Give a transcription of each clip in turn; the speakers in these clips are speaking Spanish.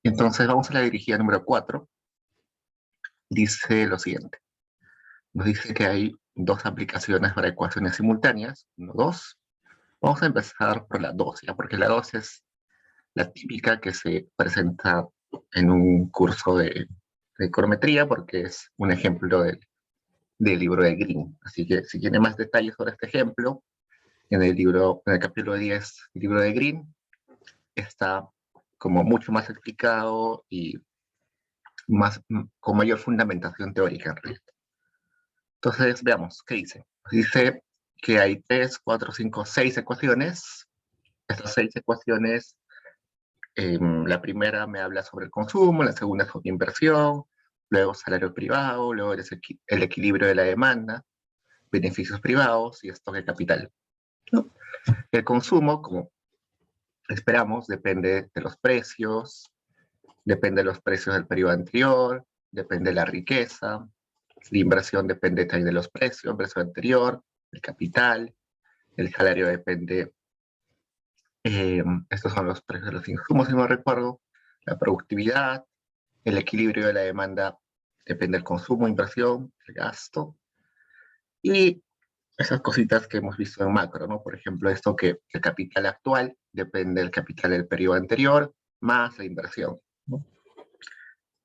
Entonces vamos a la dirigida número 4. Dice lo siguiente. Nos dice que hay dos aplicaciones para ecuaciones simultáneas. 1, 2. Vamos a empezar por la 2, ¿ya? Porque la 2 es la típica que se presenta en un curso de econometría, porque es un ejemplo del libro de Green. Así que si tiene más detalles sobre este ejemplo, en el capítulo 10 del libro de Green, está como mucho más explicado y con mayor fundamentación teórica en realidad. Entonces, veamos, ¿qué dice? Dice que hay 3, 4, 5, 6 ecuaciones. Estas 6 ecuaciones, la primera me habla sobre el consumo, la segunda sobre inversión, luego salario privado, luego el equilibrio de la demanda, beneficios privados y stock de capital, ¿no? El consumo, como esperamos, depende de los precios, depende de los precios del periodo anterior, depende de la riqueza. La inversión depende también de los precios, el precio anterior, el capital, el salario depende, estos son los precios de los insumos, si no recuerdo, la productividad, el equilibrio de la demanda depende del consumo, inversión, el gasto, y esas cositas que hemos visto en macro, ¿no? Por ejemplo, esto que el capital actual depende del capital del periodo anterior, más la inversión, ¿no?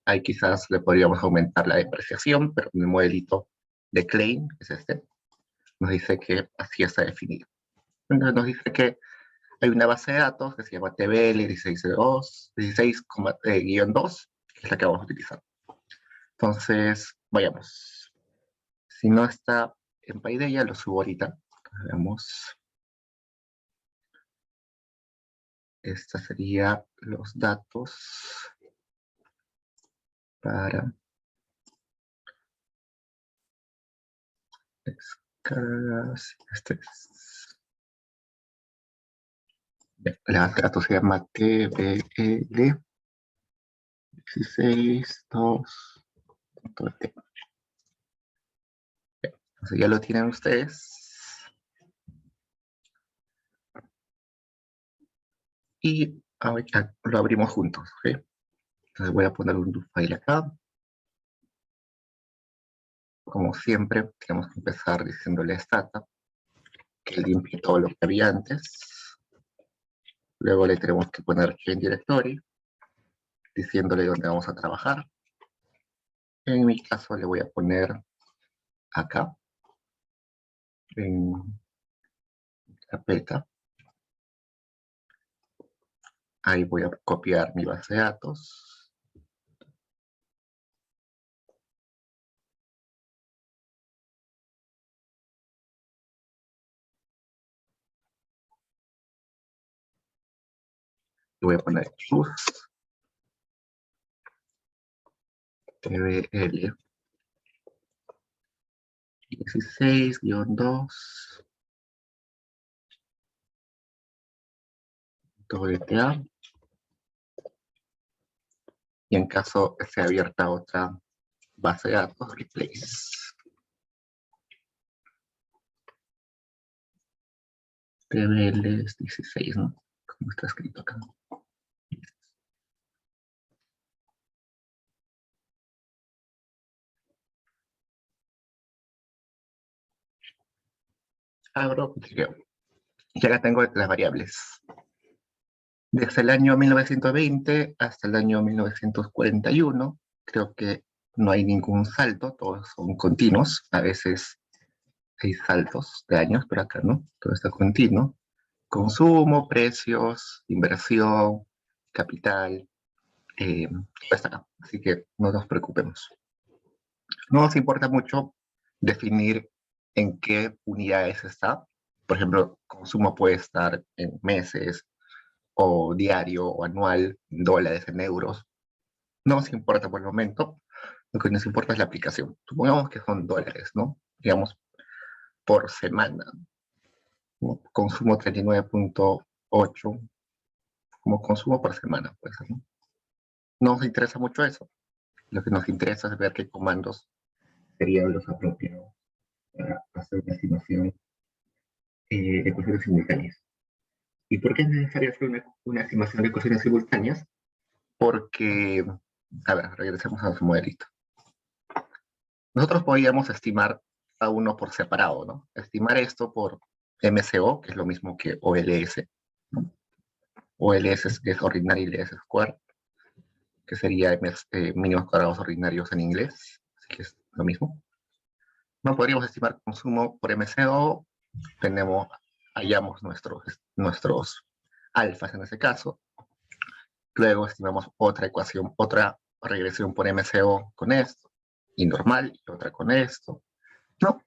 Ahí quizás le podríamos aumentar la depreciación, pero en el modelito de Klein, que es este, nos dice que así está definido. Entonces nos dice que hay una base de datos que se llama TBL 16-2, que es la que vamos a utilizar. Entonces, vayamos. Si no está en Paideia, lo subo ahorita. Veamos. Estos serían los datos para descargas. Este es. La dato se llama TBL 16.2.t. Entonces ya lo tienen ustedes. Y ahorita lo abrimos juntos, ¿ok? Entonces voy a poner un do file acá. Como siempre, tenemos que empezar diciéndole a Stata que limpie todo lo que había antes. Luego le tenemos que poner change directory, diciéndole dónde vamos a trabajar. En mi caso le voy a poner acá, en carpeta. Ahí voy a copiar mi base de datos. Le voy a poner sus TBL 16-2 WTA, y en caso que sea abierta otra base de datos, replace. TBL es 16, ¿no? Como está escrito acá. Abro, ya acá tengo las variables. Desde el año 1920 hasta el año 1941, creo que no hay ningún salto, todos son continuos. A veces hay saltos de años, pero acá no, todo está continuo. Consumo, precios, inversión, capital, todo está acá. Así que no nos preocupemos. No nos importa mucho definir en qué unidades está. Por ejemplo, consumo puede estar en meses, o diario, o anual, en dólares, en euros. No nos importa por el momento, lo que nos importa es la aplicación. Supongamos que son dólares, ¿no? Digamos, por semana, ¿no? Consumo 39.8 como consumo por semana, pues, ¿no? No nos interesa mucho eso. Lo que nos interesa es ver qué comandos serían los apropiados para hacer una estimación de ecuaciones simultáneas. ¿Y por qué es necesario hacer una estimación de ecuaciones simultáneas? porque, a ver, regresemos a nuestro modelito. Nosotros podríamos estimar a uno por separado, ¿no? Estimar esto por MCO, que es lo mismo que OLS, ¿no? OLS es Ordinary Least Square, que sería mínimos cuadrados ordinarios en inglés, así que es lo mismo. No podríamos estimar consumo por MCO, hallamos nuestros alfas en ese caso, luego estimamos otra ecuación, otra regresión por MCO con esto, y normal, y otra con esto, ¿no?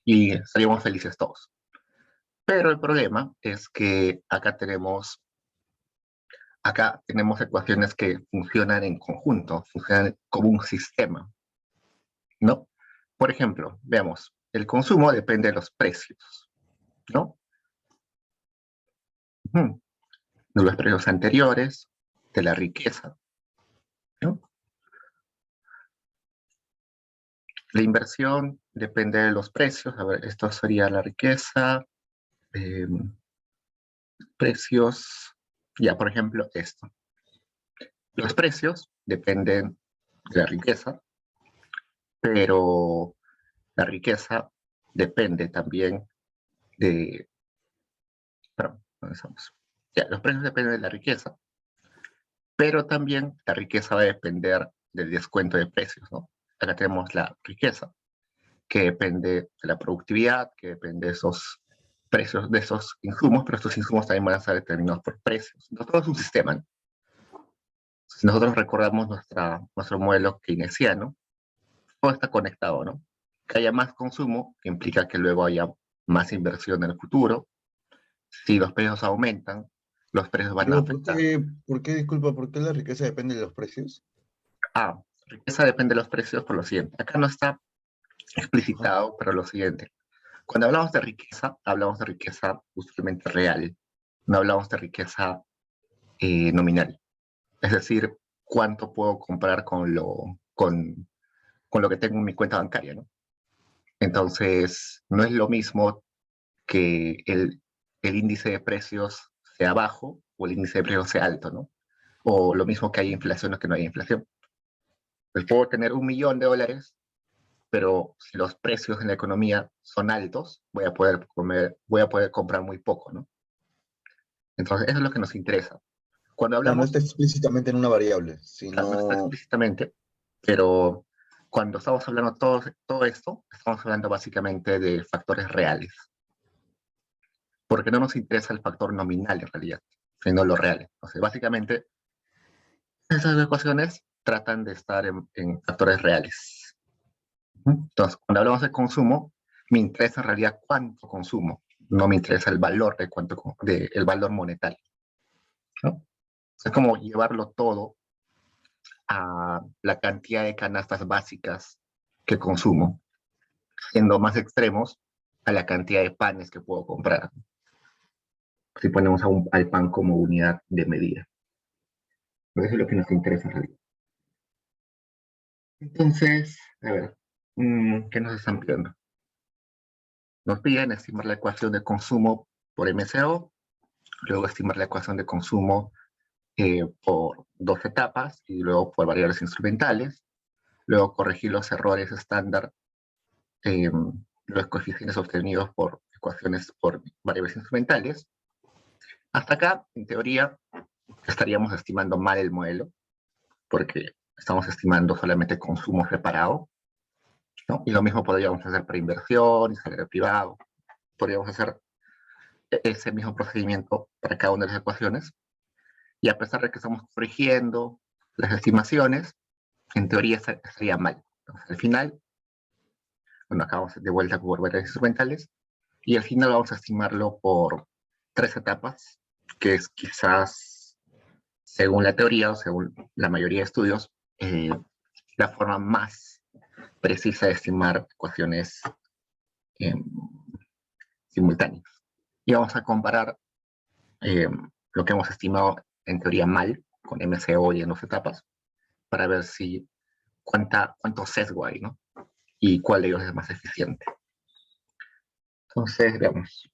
Y estaríamos felices todos. Pero el problema es que acá tenemos ecuaciones que funcionan en conjunto, funcionan como un sistema, ¿no? Por ejemplo, veamos, el consumo depende de los precios, ¿no? De los precios anteriores, de la riqueza, ¿no? La inversión depende de los precios. A ver, esto sería la riqueza, eh, precios, ya, por ejemplo, esto. Los precios dependen de la riqueza, pero la riqueza depende también de... Perdón, ¿dónde estamos? Ya, los precios dependen de la riqueza, pero también la riqueza va a depender del descuento de precios, ¿no? Acá tenemos la riqueza, que depende de la productividad, que depende de esos precios de esos insumos, pero estos insumos también van a estar determinados por precios. Entonces, todo es un sistema, ¿no? Si nosotros recordamos nuestro modelo keynesiano, todo está conectado, ¿no? Que haya más consumo, que implica que luego haya más inversión en el futuro. Si los precios aumentan, los precios van a Pero afectar. disculpa, por qué la riqueza depende de los precios? Ah, riqueza depende de los precios por lo siguiente. Acá no está Ajá. explicitado, pero lo siguiente. Cuando hablamos de riqueza usualmente real, no hablamos de riqueza nominal. Es decir, cuánto puedo comprar con lo que tengo en mi cuenta bancaria, ¿no? Entonces, no es lo mismo que el índice de precios sea bajo o el índice de precios sea alto, ¿no? O lo mismo que hay inflación o que no hay inflación. Pues puedo tener $1.000.000, pero si los precios en la economía son altos, voy a poder comprar muy poco, ¿no? Entonces, eso es lo que nos interesa. Cuando Claro, no hablamos, está explícitamente en una variable, claro, no está sino... explícitamente, pero cuando estamos hablando todo esto, estamos hablando básicamente de factores reales, porque no nos interesa el factor nominal en realidad, sino lo real. Entonces, básicamente, esas ecuaciones tratan de estar en factores reales. Entonces, cuando hablamos de consumo, me interesa en realidad cuánto consumo, no me interesa el valor el valor monetario, ¿no? Es como llevarlo todo a la cantidad de canastas básicas que consumo, siendo más extremos a la cantidad de panes que puedo comprar, si ponemos al pan como unidad de medida. Eso es lo que nos interesa en realidad. Entonces, a ver, ¿qué nos están pidiendo? Nos piden estimar la ecuación de consumo por MCO, luego estimar la ecuación de consumo por dos etapas y luego por variables instrumentales, luego corregir los errores estándar, los coeficientes obtenidos por ecuaciones por variables instrumentales. Hasta acá, en teoría, estaríamos estimando mal el modelo, porque estamos estimando solamente consumo separado, ¿no? Y lo mismo podríamos hacer para inversión y salario privado. Podríamos hacer ese mismo procedimiento para cada una de las ecuaciones. Y a pesar de que estamos corrigiendo las estimaciones, en teoría estaría mal. Entonces, al final, bueno, acabamos de vuelta por variables instrumentales, y al final vamos a estimarlo por tres etapas, que es quizás, según la teoría o según la mayoría de estudios, la forma más precisa de estimar ecuaciones eh, simultáneas. Y vamos a comparar eh, lo que hemos estimado en teoría mal con MCO y en dos etapas para ver si cuánto sesgo hay, ¿no? Y cuál de ellos es más eficiente. Entonces, veamos.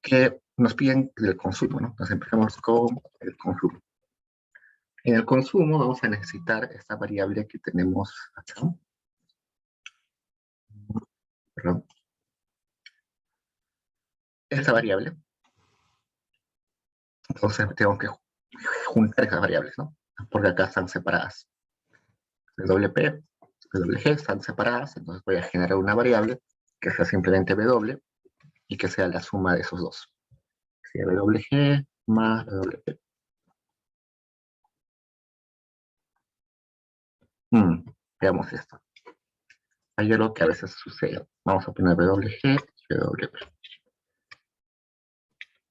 ¿Qué nos piden del consumo, ¿no? Entonces empezamos con el consumo. En el consumo vamos a necesitar esta variable que tenemos acá. Perdón. Esta variable. Entonces tengo que juntar esas variables, ¿no? Porque acá están separadas. WP, WG están separadas, entonces voy a generar una variable que sea simplemente W y que sea la suma de esos dos. Sea WG más WP. Veamos esto. Hay algo que a veces sucede. Vamos a poner WG y WP.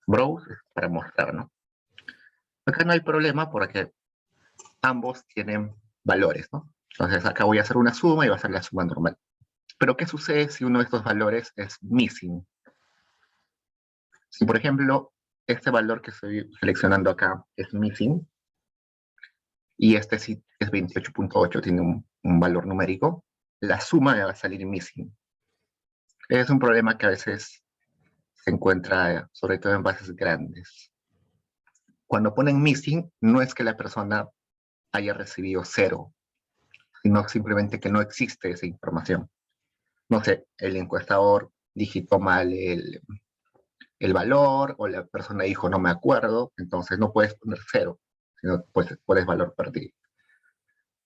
Browse para mostrar, ¿no? Acá no hay problema porque ambos tienen valores, ¿no? Entonces acá voy a hacer una suma y va a ser la suma normal. Pero ¿qué sucede si uno de estos valores es missing? Si, por ejemplo, este valor que estoy seleccionando acá es missing, y este sí es 28.8, tiene un valor numérico, la suma me va a salir missing. Es un problema que a veces se encuentra, sobre todo en bases grandes. Cuando ponen missing, no es que la persona haya recibido 0, sino simplemente que no existe esa información. No sé, el encuestador digitó mal el valor, o la persona dijo no me acuerdo, entonces no puedes poner 0, sino pues pones valor perdido.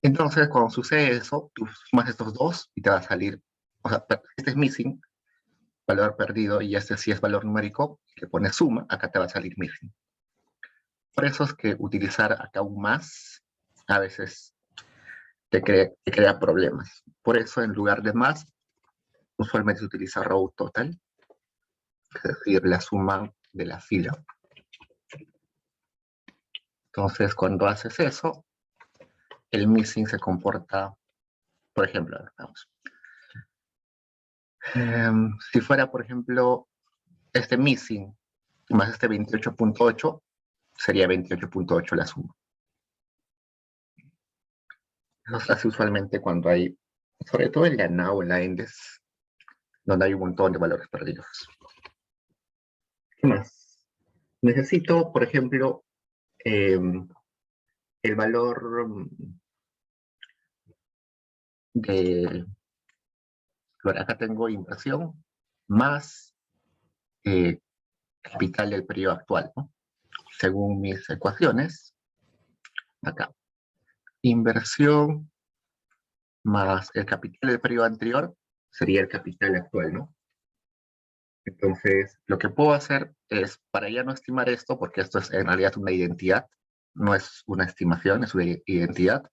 Entonces, cuando sucede eso, tú sumas estos dos y te va a salir, o sea, este es missing, valor perdido, y este sí es valor numérico, que pones suma, acá te va a salir missing. Por eso es que utilizar acá un más a veces te crea problemas. Por eso, en lugar de más, usualmente se utiliza row total, es decir, la suma de la fila. Entonces, cuando haces eso, el missing se comporta, por ejemplo, vamos. Si fuera, por ejemplo, este missing más este 28.8, sería 28.8 la suma. Eso se hace usualmente cuando hay, sobre todo en la NAO o en la ENDES, donde hay un montón de valores perdidos. ¿Qué más? Necesito, por ejemplo, el valor de... Bueno, acá tengo inversión más capital del periodo actual, ¿no? Según mis ecuaciones, acá. Inversión más el capital del periodo anterior sería el capital actual, ¿no? Entonces, lo que puedo hacer es, para ya no estimar esto, porque esto es en realidad una identidad, no es una estimación, es una identidad,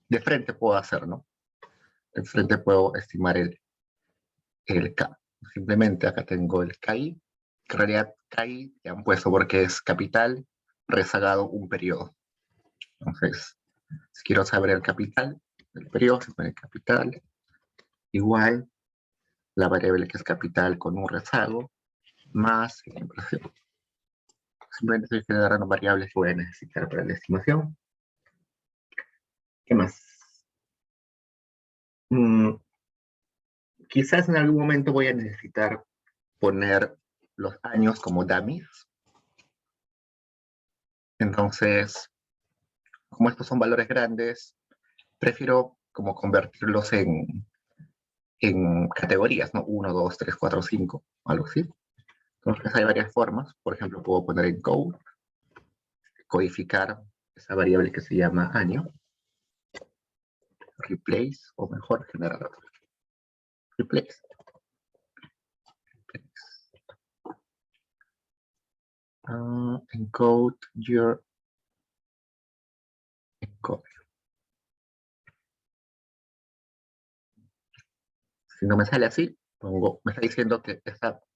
de frente puedo hacer, ¿no? De frente puedo estimar el K. Simplemente acá tengo el KI, que en realidad KI ya han puesto porque es capital rezagado un periodo. Entonces, si quiero saber el capital del periodo, se pone capital igual la variable que es capital con un rezago más la inversión. Simplemente estoy generando variables que voy a necesitar para la estimación. ¿Qué más? Quizás en algún momento voy a necesitar poner los años como dummies. Entonces, como estos son valores grandes, prefiero como convertirlos en categorías, ¿no? 1, 2, 3, 4, 5, algo así. Entonces hay varias formas. Por ejemplo, puedo poner en code, codificar esa variable que se llama año, replace, o mejor, generar otro. Replace. Encode your encode. Si no me sale así, me está diciendo que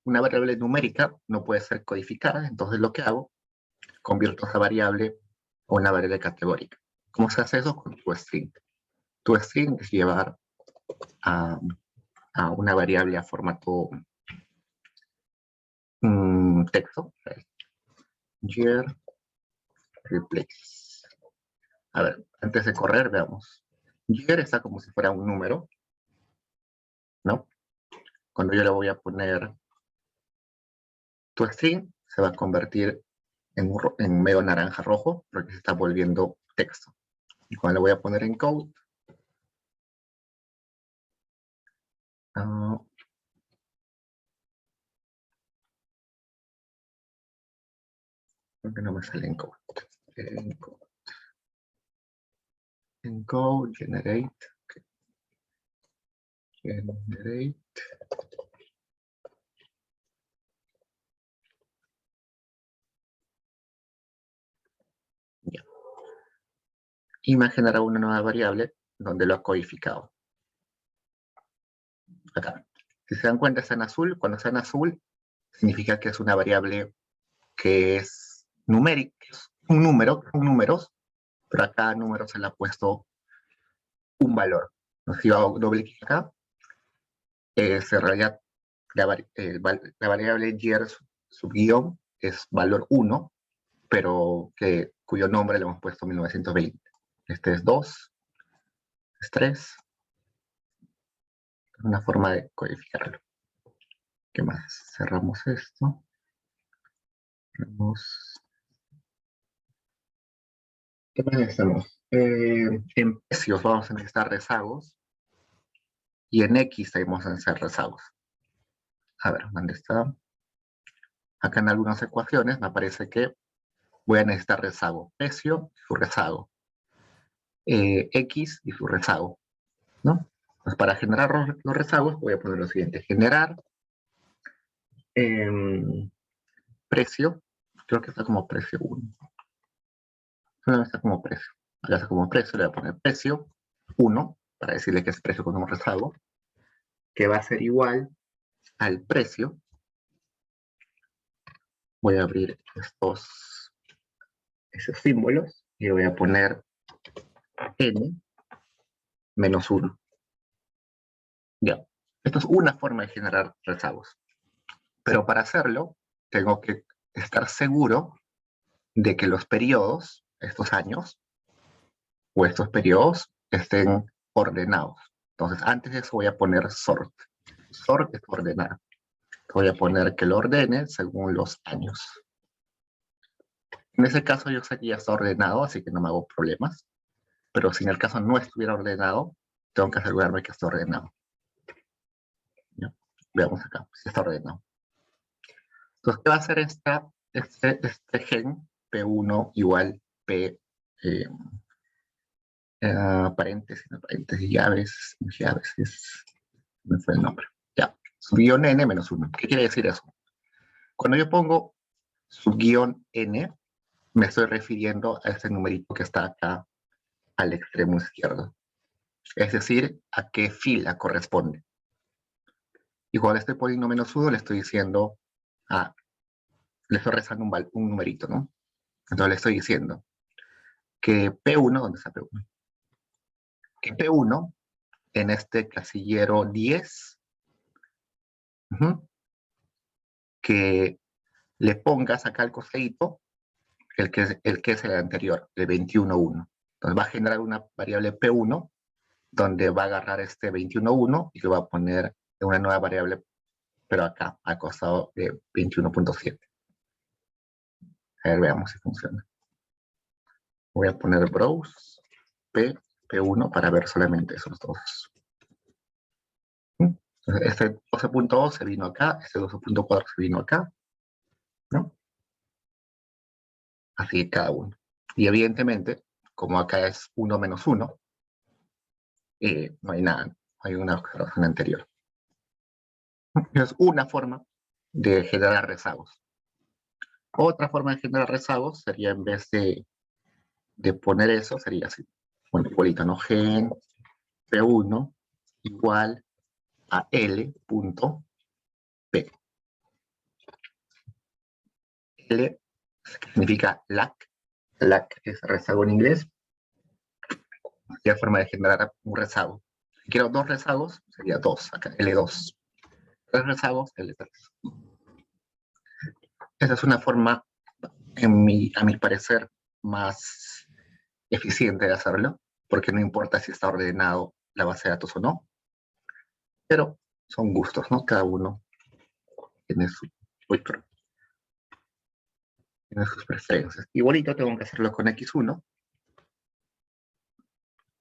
una variable numérica no puede ser codificada, entonces lo que hago, convierto esa variable a una variable categórica. ¿Cómo se hace eso? Con toString. toString es llevar a una variable a formato texto. Year replace. A ver, antes de correr, veamos. Year está como si fuera un número, ¿no? Cuando yo le voy a poner toString, se va a convertir en medio naranja rojo, porque se está volviendo texto. Y cuando lo voy a poner en code, porque no me sale en code. En code, generate. Okay. Generate. Ya. Y me generará una nueva variable donde lo ha codificado. Acá. Si se dan cuenta, está en azul. Cuando está en azul, significa que es una variable que es numérica, es un número, son números, pero a cada número se le ha puesto un valor. Si hago doble clic acá, en realidad la variable year subguión es valor 1, pero cuyo nombre le hemos puesto 1920. Este es 2, es 3. Es una forma de codificarlo. ¿Qué más? Cerramos esto. ¿Qué más necesitamos? En precios vamos a necesitar rezagos. Y en X tenemos que hacer rezagos. A ver, ¿dónde está? Acá en algunas ecuaciones me aparece que voy a necesitar rezago. Precio y su rezago. X y su rezago, ¿no? Pues para generar los rezagos voy a poner lo siguiente. Generar precio. Creo que está como precio 1. No, está como precio. Acá está como precio, le voy a poner precio 1, para decirle que es precio con un rezago, que va a ser igual al precio. Voy a abrir esos símbolos y voy a poner n menos 1. Ya. Esto es una forma de generar rezagos. Pero para hacerlo, tengo que estar seguro de que los periodos, estos años, o estos periodos, estén ordenados. Entonces, antes de eso voy a poner sort. Sort es ordenar. Voy a poner que lo ordene según los años. En ese caso yo sé que ya está ordenado, así que no me hago problemas. Pero si en el caso no estuviera ordenado, tengo que asegurarme que está ordenado. ¿Ya? Veamos acá, si está ordenado. Entonces, ¿qué va a hacer este gen P1 igual P paréntesis, no paréntesis, llaves, me fue el nombre. Ya, subguión n menos 1. ¿Qué quiere decir eso? Cuando yo pongo subguión n, me estoy refiriendo a este numerito que está acá al extremo izquierdo. Es decir, a qué fila corresponde. Y cuando estoy poniendo menos 1, le estoy diciendo, le estoy rezando un numerito, ¿no? Entonces le estoy diciendo que P1, ¿dónde está P1? Que P1 en este casillero 10, que le pongas acá al costadito el que es el anterior, el 21.1. Entonces va a generar una variable P1 donde va a agarrar este 21.1 y lo va a poner en una nueva variable, pero acá, al costado de 21.7. A ver, veamos si funciona. Voy a poner browse P1 para ver solamente esos dos. Entonces, este 12.2 se vino acá, este 12.4 se vino acá, ¿no? Así cada uno. Y evidentemente, como acá es 1 menos 1, no hay nada, hay una observación anterior. Es una forma de generar rezagos. Otra forma de generar rezagos sería, en vez de poner eso, sería así. Bueno, igualito, ¿no? Gen P1 igual a L punto P. L significa lac. Lac es rezago en inglés. Y la forma de generar un rezago. Si quiero dos rezagos, sería 2, acá, L2. Tres rezagos, L3. Esa es una forma, a mi parecer, más eficiente de hacerlo, porque no importa si está ordenado la base de datos o no, pero son gustos, ¿no? Cada uno tiene su... Uy, perdón. tiene sus preferencias. Igualito tengo que hacerlo con x1.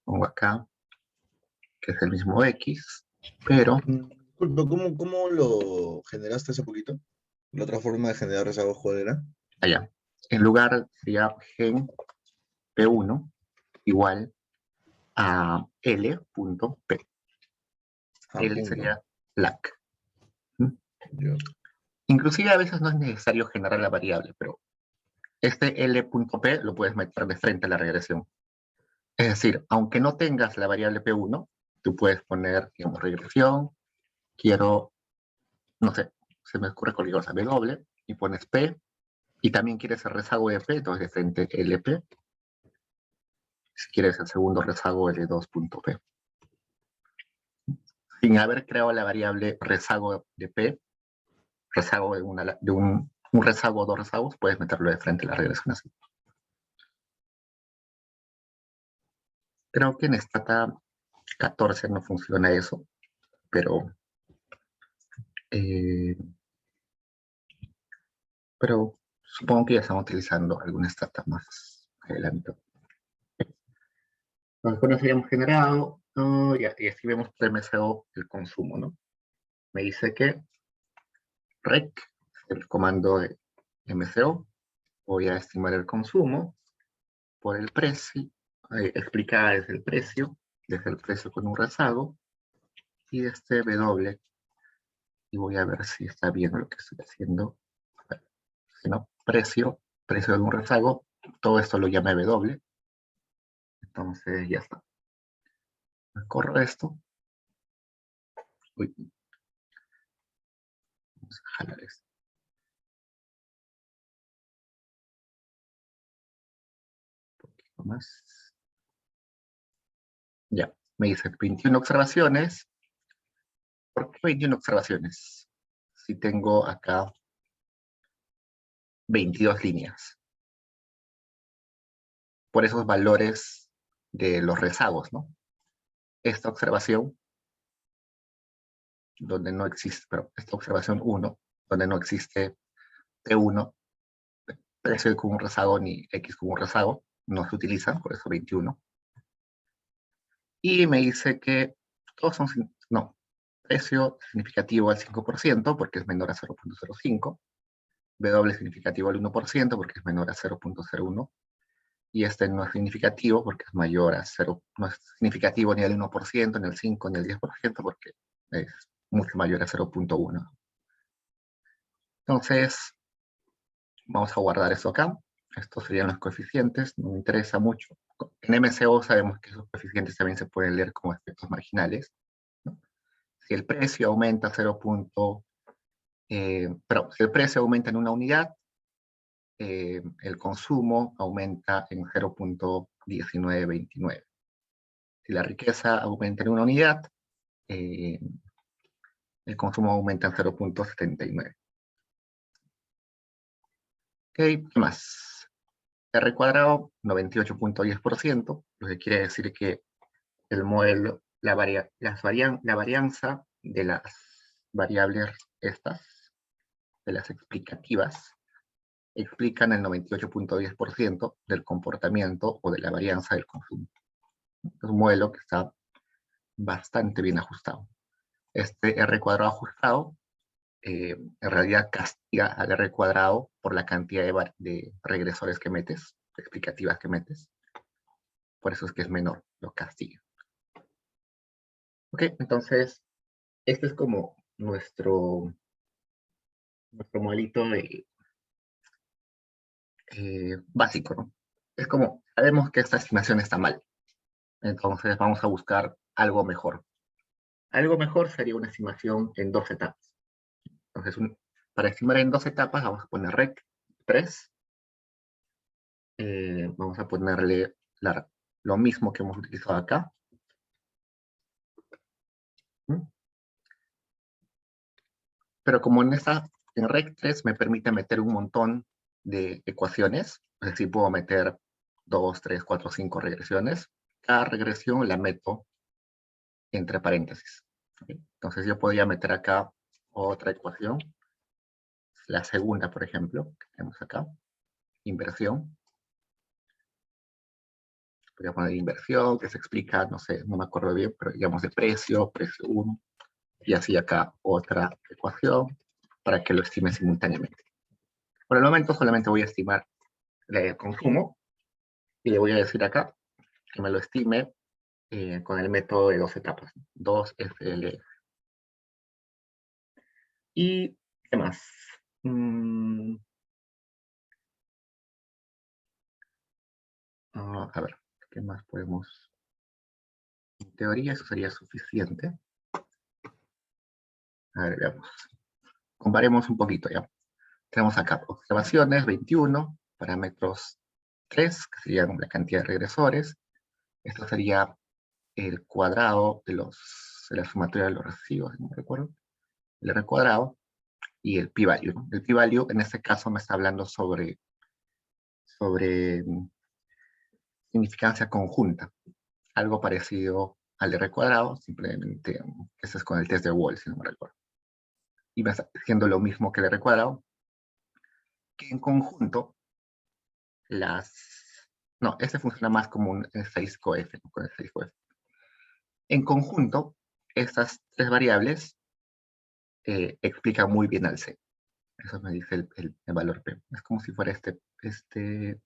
Pongo acá, que es el mismo x, pero Disculpa, ¿cómo lo generaste hace poquito? ¿La otra forma de generar rezagos cuál era? allá. En lugar sería gen p1 igual a L.P. Ah, L punto. sería lag. ¿Mm? Ya. Inclusive a veces no es necesario generar la variable, pero este L.P lo puedes meter de frente a la regresión. Es decir, aunque no tengas la variable P1, tú puedes poner, digamos, regresión, quiero, no sé, se me ocurre cualquier cosa, W, y pones P, y también quieres el rezago de P, entonces de frente LP. Si quieres el segundo rezago, L2.P. Sin haber creado la variable rezago de P, rezago de un rezago o dos rezagos, puedes meterlo de frente a la regresión así. Creo que en Stata 14 no funciona eso, pero, eh, pero supongo que ya están utilizando alguna Stata más adelante. Entonces, con eso ya hemos generado, y así vemos por MCO el consumo, ¿no? Me dice que rec, el comando de MCO, voy a estimar el consumo por el precio, explicada desde el precio con un rezago, y este W, y voy a ver si está bien lo que estoy haciendo. Si no, precio de un rezago, todo esto lo llama W, entonces ya está. Corro esto. Uy, vamos a jalar esto. Un poquito más. Ya, me dice 21 observaciones. ¿Por qué 21 observaciones? Si tengo acá 22 líneas. Por esos valores de los rezagos, ¿no? Esta observación, donde no existe, pero esta observación 1, donde no existe P1, precio con un rezago ni X con un rezago, no se utilizan, por eso 21. Y me dice que todos son, no, precio significativo al 5% porque es menor a 0.05, W significativo al 1% porque es menor a 0.01, y este no es significativo porque es mayor a 0, no es significativo ni al 1%, ni al 5, ni al 10% porque es mucho mayor a 0.1. Entonces, vamos a guardar eso acá. Estos serían los coeficientes, no me interesa mucho. En MCO sabemos que esos coeficientes también se pueden leer como efectos marginales, ¿no? Si el precio aumenta 0. Pero si el precio aumenta en una unidad, el consumo aumenta en 0.1929. Si la riqueza aumenta en una unidad, el consumo aumenta en 0.79. Ok, ¿qué más? R cuadrado, 98.10%, lo que quiere decir que el modelo, la varianza de las variables estas, de las explicativas, explican el 98.10% del comportamiento o de la varianza del consumo. Es un modelo que está bastante bien ajustado. Este R cuadrado ajustado en realidad castiga al R cuadrado por la cantidad de regresores que metes, explicativas que metes. Por eso es que es menor, lo castiga. Ok, entonces, este es como nuestro modelito básico, ¿no? Es como, sabemos que esta estimación está mal, entonces vamos a buscar algo mejor. Algo mejor sería una estimación en 2 etapas. Entonces, para estimar en 2 etapas, vamos a poner rec 3. Vamos a ponerle lo mismo que hemos utilizado acá. ¿Mm? Pero como en rec 3 me permite meter un montón de ecuaciones, es decir, puedo meter 2, 3, 4, 5 regresiones. Cada regresión la meto entre paréntesis. ¿Okay? Entonces yo podría meter acá otra ecuación, la segunda, por ejemplo, que tenemos acá. inversión. Podría poner inversión, que se explica, no sé, no me acuerdo bien, pero digamos de precio 1, y así acá otra ecuación para que lo estime simultáneamente. Por el momento solamente voy a estimar el consumo y le voy a decir acá que me lo estime con el método de 2 etapas, 2FL. ¿Y qué más? A ver, ¿qué más podemos? En teoría eso sería suficiente. A ver, veamos. Comparemos un poquito ya. Tenemos acá observaciones, 21, parámetros 3, que serían la cantidad de regresores. Esto sería el cuadrado de la sumatoria de los residuos, no recuerdo. El R cuadrado y el p-value, ¿no? El p-value en este caso me está hablando sobre significancia conjunta. Algo parecido al R cuadrado, simplemente eso es con el test de Wall, si no me recuerdo. Y me está diciendo lo mismo que el R cuadrado, que en conjunto no, este funciona más como un 6cof, ¿no? Con el 6cof. En conjunto, estas tres variables explican muy bien al C. Eso me dice el valor P. Es como si fuera este P.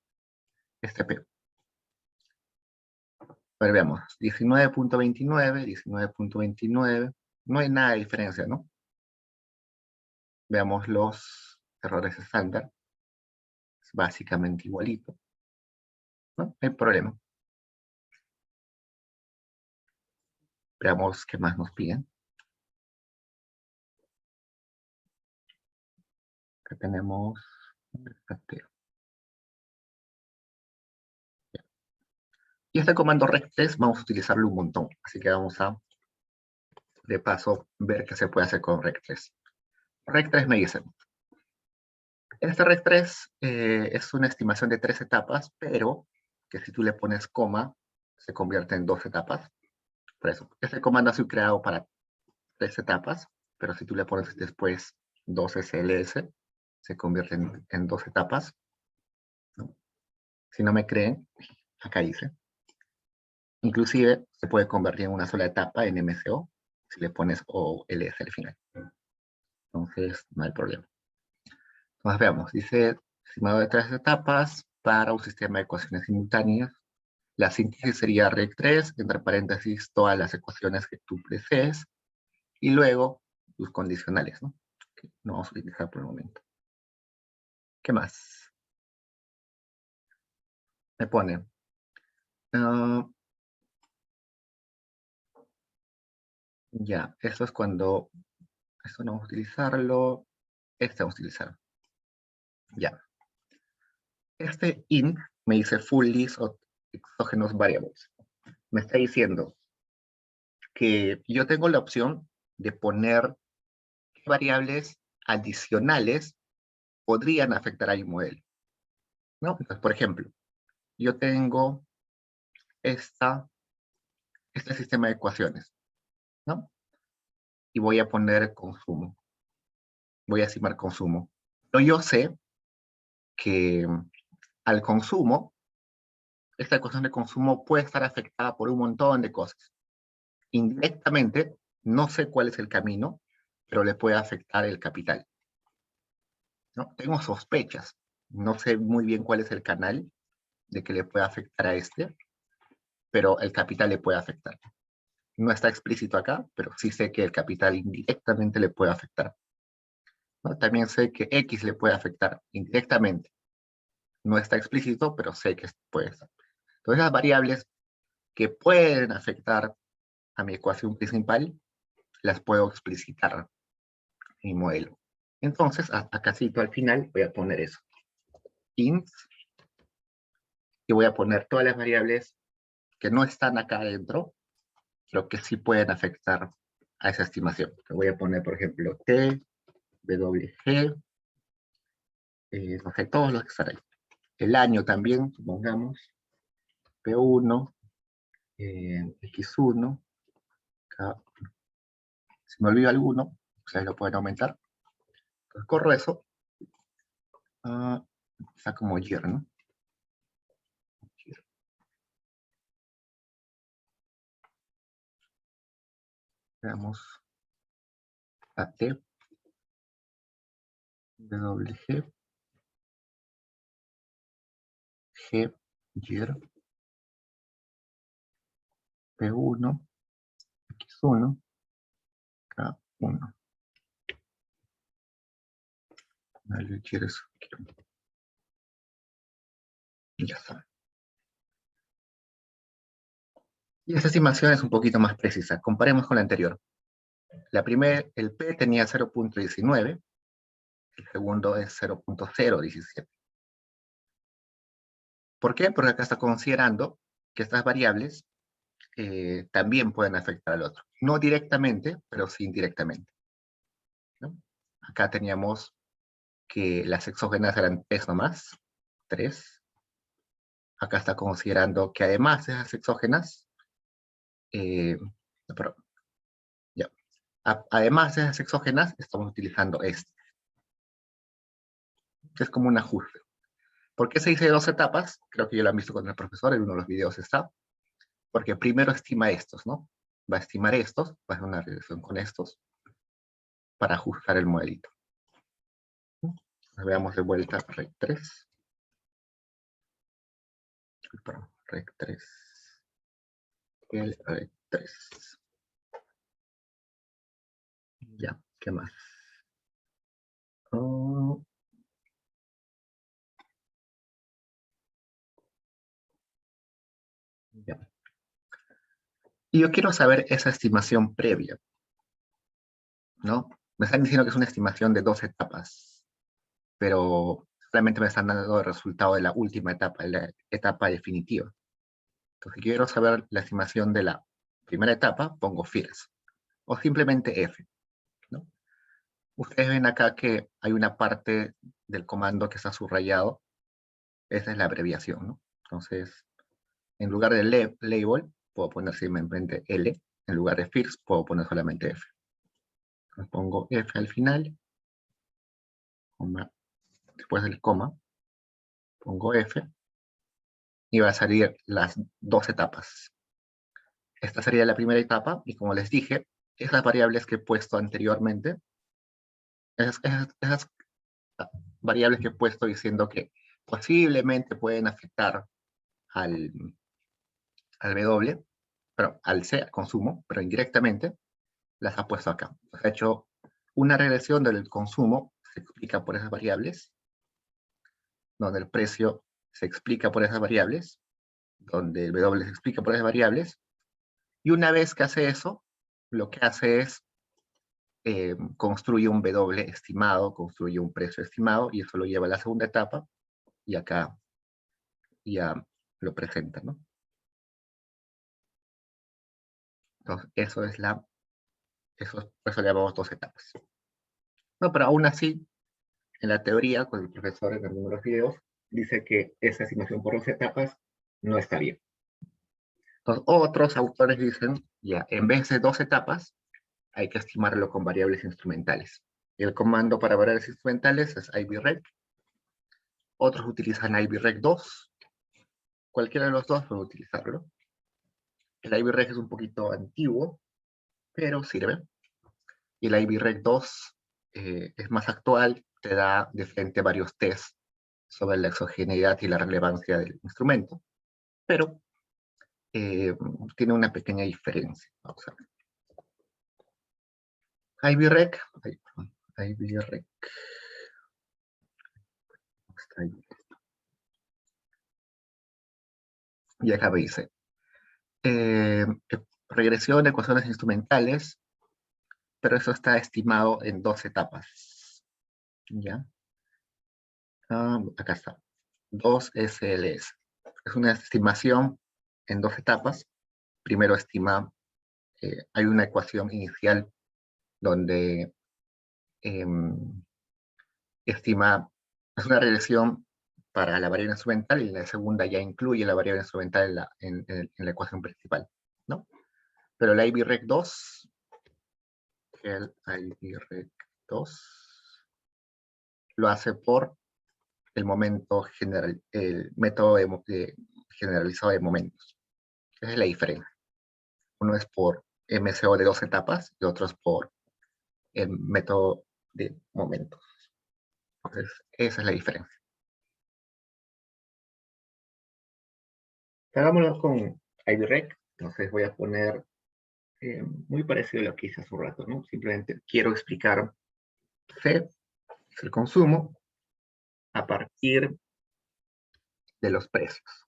Pero veamos, 19.29, 19.29, no hay nada de diferencia, ¿no? Veamos los errores estándar, es básicamente igualito, ¿no? No hay problema. Veamos qué más nos piden. Acá tenemos el cartero. Y este comando rect3 vamos a utilizarlo un montón, así que vamos a, de paso, ver qué se puede hacer con rect3. Rect3 me dice, este rect3 es una estimación de 3 etapas, pero que si tú le pones coma, se convierte en 2 etapas. Por eso, este comando ha sido creado para 3 etapas, pero si tú le pones después 2 SLS, se convierte en 2 etapas, ¿no? Si no me creen, acá dice. Inclusive se puede convertir en una sola etapa en MCO si le pones OLS al final. Entonces, no hay problema. Entonces veamos, dice, estimado de 3 etapas para un sistema de ecuaciones simultáneas. La síntesis sería rect3, entre paréntesis, todas las ecuaciones que tú desees, y luego tus condicionales, ¿no? Que no vamos a utilizar por el momento. ¿Qué más? Me pone, ya, eso es cuando, esto no vamos a utilizarlo, este vamos a utilizar. Ya. Este int me dice full list of exógenos variables. Me está diciendo que yo tengo la opción de poner qué variables adicionales podrían afectar a mi modelo, ¿no? Entonces, por ejemplo, yo tengo este sistema de ecuaciones, ¿no? Y voy a poner consumo. Voy a estimar consumo. Pero yo sé que al consumo, esta ecuación de consumo puede estar afectada por un montón de cosas. Indirectamente, no sé cuál es el camino, pero le puede afectar el capital, ¿no? Tengo sospechas, no sé muy bien cuál es el canal de que le pueda afectar a este, pero el capital le puede afectar. No está explícito acá, pero sí sé que el capital indirectamente le puede afectar, ¿no? También sé que X le puede afectar indirectamente. No está explícito, pero sé que puede estar. Entonces las variables que pueden afectar a mi ecuación principal, las puedo explicitar en mi modelo. Entonces, acá al final voy a poner eso. Int, y voy a poner todas las variables que no están acá adentro, pero que sí pueden afectar a esa estimación. Voy a poner, por ejemplo, T, WG, no sé, todos los que están ahí. El año también, supongamos, P1, X1, K. Si me olvido alguno, ustedes lo pueden aumentar. Entonces corro eso. Está como year, ¿no? Year. Veamos AT, WG, G, year, P1, X1, K1. Dale, quieres. Y ya está. Y esta estimación es un poquito más precisa. Comparemos con la anterior. La primera, el P tenía 0.19, el segundo es 0.017. ¿Por qué? Porque acá está considerando que estas variables también pueden afectar al otro. No directamente, pero sí indirectamente, ¿no? Acá teníamos que las exógenas eran 3 nomás, 3. Acá está considerando que además de esas exógenas, no, perdón, ya. Además de esas exógenas, estamos utilizando este. Es como un ajuste. ¿Por qué se dice 2 etapas? Creo que ya lo han visto con el profesor, en uno de los videos está. Porque primero estima estos, ¿no? Va a estimar estos, va a hacer una regresión con estos, para ajustar el modelito. Veamos de vuelta Rec 3. Perdón, Rec 3. El Rec 3. Ya, ¿qué más? Oh, ya. Y yo quiero saber esa estimación previa, ¿no? Me están diciendo que es una estimación de 2 etapas, pero solamente me están dando el resultado de la última etapa, la etapa definitiva. Entonces, si quiero saber la estimación de la primera etapa, pongo FIRS, o simplemente F, ¿no? Ustedes ven acá que hay una parte del comando que está subrayado, esa es la abreviación, ¿no? Entonces, en lugar de label, puedo poner simplemente L, en lugar de FIRS, puedo poner solamente F. Entonces, pongo F al final, coma, después del coma, pongo F, y va a salir las 2 etapas. Esta sería la primera etapa, y como les dije, esas variables que he puesto anteriormente, esas variables que he puesto diciendo que posiblemente pueden afectar al W, pero al C, al consumo, pero indirectamente, las ha puesto acá. Ha hecho una regresión del consumo, se explica por esas variables, donde el precio se explica por esas variables, donde el W se explica por esas variables, y una vez que hace eso, lo que hace es construye un W estimado, construye un precio estimado, y eso lo lleva a la segunda etapa, y acá ya lo presenta, ¿no? Entonces, por eso le llamamos 2 etapas. No, pero aún así, en la teoría, con el profesor en algunos de los videos, dice que esa estimación por 2 etapas no está bien. Entonces, otros autores dicen, ya, en vez de 2 etapas, hay que estimarlo con variables instrumentales. El comando para variables instrumentales es ivrec. Otros utilizan ivrec 2. Cualquiera de los dos puede utilizarlo. El ivrec es un poquito antiguo, pero sirve. Y el ivrec 2 es más actual, te da de frente varios tests sobre la exogeneidad y la relevancia del instrumento, pero tiene una pequeña diferencia. Vamos a ver. ivrec, ivrec, y acá me dice, regresión de ecuaciones instrumentales, pero eso está estimado en 2 etapas. ¿Ya? Acá está. 2 SLS. Es una estimación en 2 etapas. Primero estima, hay una ecuación inicial donde estima, es una regresión para la variable instrumental, y la segunda ya incluye la variable instrumental en la ecuación principal, ¿no? Pero la ivrec 2, el ivrec 2, lo hace por el momento general, el método generalizado de momentos. Esa es la diferencia. Uno es por MCO de 2 etapas y otro es por el método de momentos. Entonces, esa es la diferencia. Hagámoslo con IDREC. Entonces voy a poner muy parecido a lo que hice hace un rato, ¿no? Simplemente quiero explicar C, es el consumo, a partir de los precios,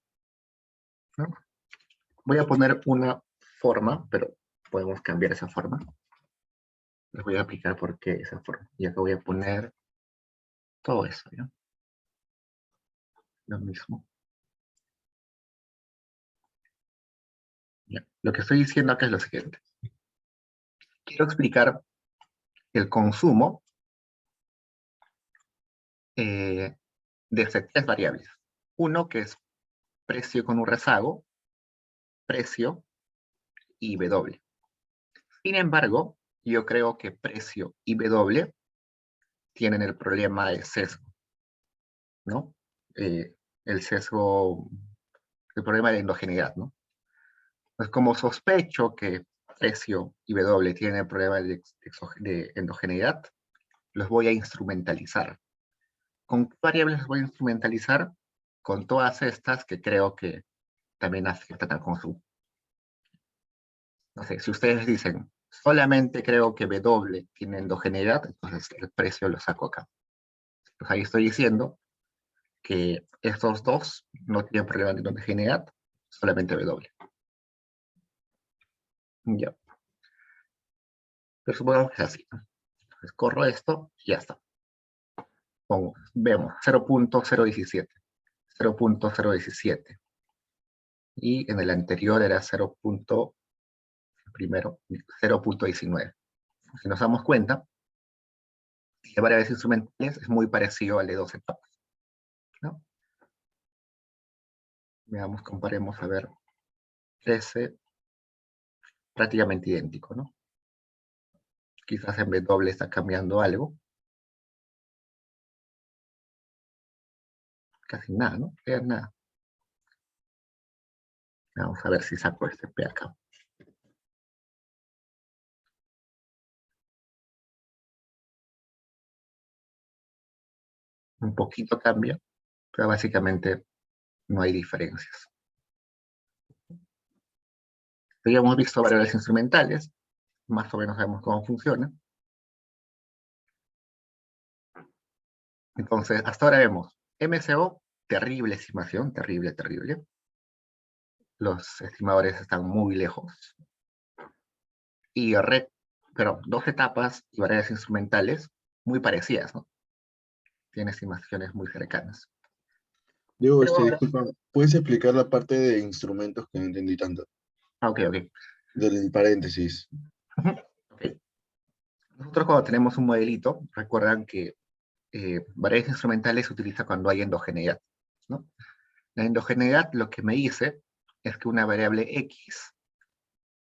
¿no? Voy a poner una forma, pero podemos cambiar esa forma. Les voy a explicar por qué esa forma. Y acá voy a poner todo eso, ¿ya? Lo mismo. Ya. Lo que estoy diciendo acá es lo siguiente. Quiero explicar el consumo desde 3 variables. Uno que es precio con un rezago, precio y W. Sin embargo, yo creo que precio y W tienen el problema de sesgo, ¿no? El sesgo, el problema de endogeneidad, ¿no? Pues como sospecho que precio y W tienen el problema de endogeneidad, los voy a instrumentalizar. ¿Con qué variables los voy a instrumentalizar? Con todas estas que creo que también afectan al consumo. No sé, si ustedes dicen, solamente creo que W tiene endogeneidad, entonces el precio lo saco acá. Pues ahí estoy diciendo que estos dos no tienen problema de endogeneidad, solamente W. Ya. Pero supongamos que es así, ¿no? Entonces corro esto y ya está. Pongo, vemos 0.017, 0.017. Y en el anterior era 0.19. Si nos damos cuenta, de variables instrumentales es muy parecido al de 2 etapas, ¿no? Veamos, comparemos, a ver, 13, prácticamente idéntico, ¿no? Quizás en W está cambiando algo. Casi nada, ¿no? Nada. Vamos a ver si saco este P acá. Un poquito cambia, pero básicamente no hay diferencias. Ya hemos visto variables instrumentales, más o menos sabemos cómo funciona. Entonces, hasta ahora vemos MCO, terrible estimación, terrible, terrible. Los estimadores están muy lejos. Y pero 2 etapas y variables instrumentales muy parecidas, ¿no? Tiene estimaciones muy cercanas. Diego, Pero ahora, disculpa, ¿puedes explicar la parte de instrumentos que no entendí tanto? ok, ok. Del paréntesis. Okay. Nosotros cuando tenemos un modelito, recuerdan que variables instrumentales se utiliza cuando hay endogeneidad, ¿no? La endogeneidad lo que me dice es que una variable X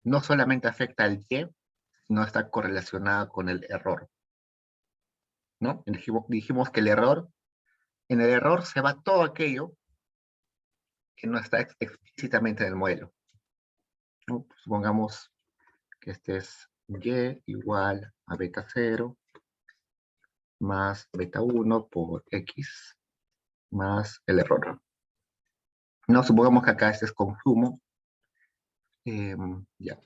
no solamente afecta al Y, sino está correlacionada con el error, ¿no? Dijimos que en el error se va todo aquello que no está explícitamente en el modelo, ¿no? Supongamos que este es Y igual a beta 0 más beta 1 por X más el error. No, supongamos que acá este es consumo. Ya.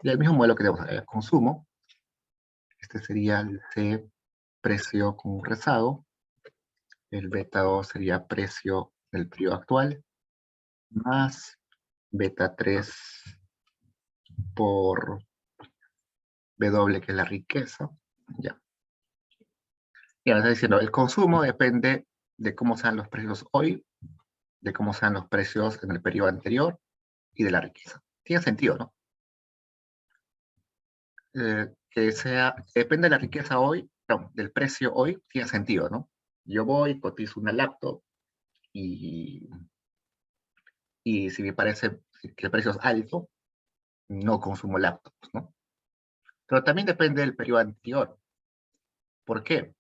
Y el mismo modelo que tenemos acá, consumo. Este sería el C, precio con un rezago. El beta 2 sería precio del periodo actual. Más beta 3 por W, que es la riqueza. Ya. Ya me está diciendo, el consumo depende de cómo sean los precios hoy, de cómo sean los precios en el periodo anterior y de la riqueza. Tiene sentido, ¿no? Depende de la riqueza hoy, no, del precio hoy, tiene sentido, ¿no? Yo voy, cotizo una laptop y, y si me parece que el precio es alto, no consumo laptops, ¿no? Pero también depende del periodo anterior. ¿Por qué?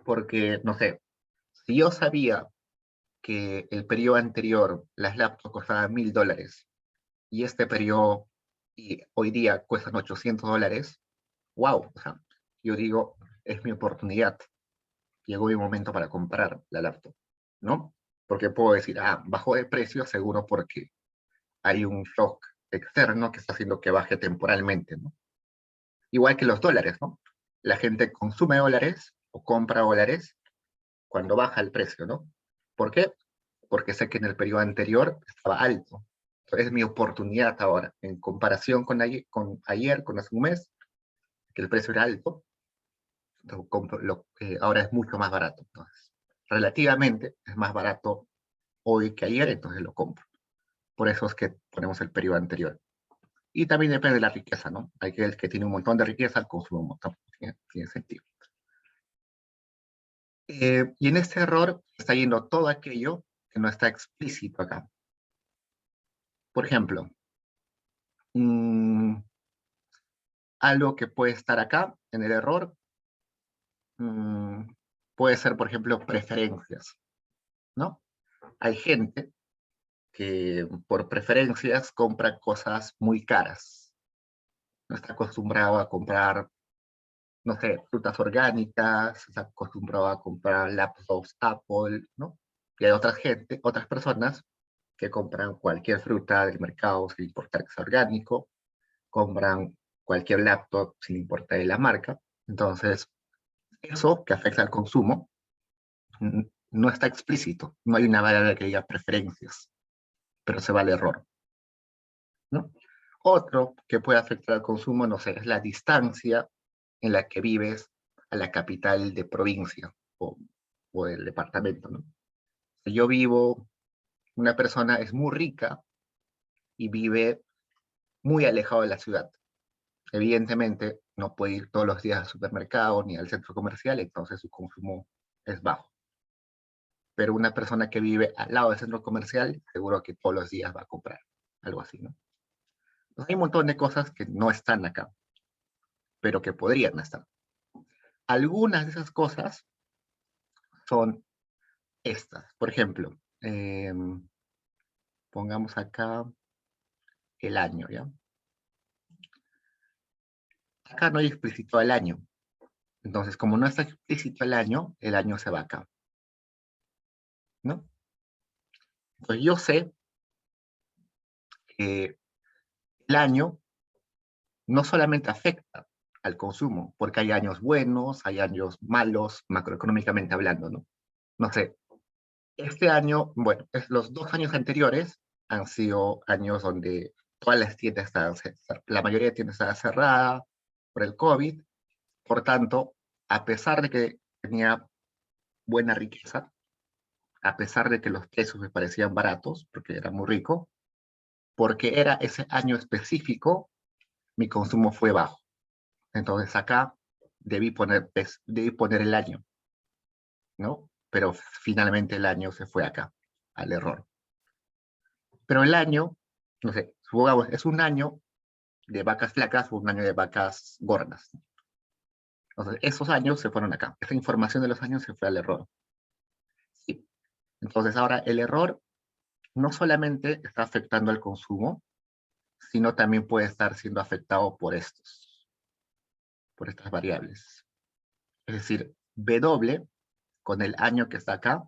Porque, no sé, Si yo sabía que el periodo anterior las laptops costaban $1000 y este periodo y hoy día cuestan $800, wow, o sea, yo digo, es mi oportunidad, llegó mi momento para comprar la laptop, ¿no? Porque puedo decir, bajó de precio seguro porque hay un shock externo que está haciendo que baje temporalmente, ¿no? Igual que los dólares, ¿no? La gente consume dólares o compra dólares cuando baja el precio, ¿no? ¿Por qué? Porque sé que en el periodo anterior estaba alto. Entonces es mi oportunidad ahora, en comparación con hace un mes, que el precio era alto, ahora es mucho más barato. Entonces, relativamente es más barato hoy que ayer, entonces lo compro. Por eso es que ponemos el periodo anterior. Y también depende de la riqueza, ¿no? Hay que el que tiene un montón de riqueza consume un montón. Tiene sentido. Y en este error está yendo todo aquello que no está explícito acá. Por ejemplo, mmm, algo que puede estar acá en el error mmm, puede ser, por ejemplo, preferencias, ¿no? Hay gente que por preferencias compra cosas muy caras. No está acostumbrado a comprar, no sé, frutas orgánicas, está acostumbrado a comprar laptops Apple, ¿no? Y hay otras personas que compran cualquier fruta del mercado sin importar que sea orgánico, compran cualquier laptop sin importar de la marca. Entonces, eso que afecta al consumo no está explícito. No hay una variable que diga preferencias, pero se va al error, ¿no? Otro que puede afectar al consumo, no sé, es la distancia en la que vives a la capital de provincia o del departamento, ¿no? Si yo vivo, una persona es muy rica y vive muy alejado de la ciudad. Evidentemente, no puede ir todos los días al supermercado ni al centro comercial, entonces su consumo es bajo. Pero una persona que vive al lado del centro comercial, seguro que todos los días va a comprar, algo así, ¿no? Entonces, hay un montón de cosas que no están acá, pero que podrían estar. Algunas de esas cosas son estas. Por ejemplo, pongamos acá el año, ¿ya? Acá no hay explícito el año. Entonces, como no está explícito el año se va acá, ¿no? Entonces, yo sé que el año no solamente afecta al consumo, porque hay años buenos, hay años malos, macroeconómicamente hablando, ¿no? No sé, este año, bueno, los 2 años anteriores han sido años donde todas las tiendas estaban, la mayoría de tiendas estaban cerradas por el COVID, por tanto, a pesar de que tenía buena riqueza, a pesar de que los precios me parecían baratos, porque era muy rico, porque era ese año específico, mi consumo fue bajo. Entonces acá debí poner el año, ¿no? Pero finalmente el año se fue acá, al error. Pero el año, no sé, supongamos, es un año de vacas flacas o un año de vacas gordas. Entonces, esos años se fueron acá. Esa información de los años se fue al error. Sí. Entonces, ahora el error no solamente está afectando al consumo, sino también puede estar siendo afectado por estas variables. Es decir, W con el año que está acá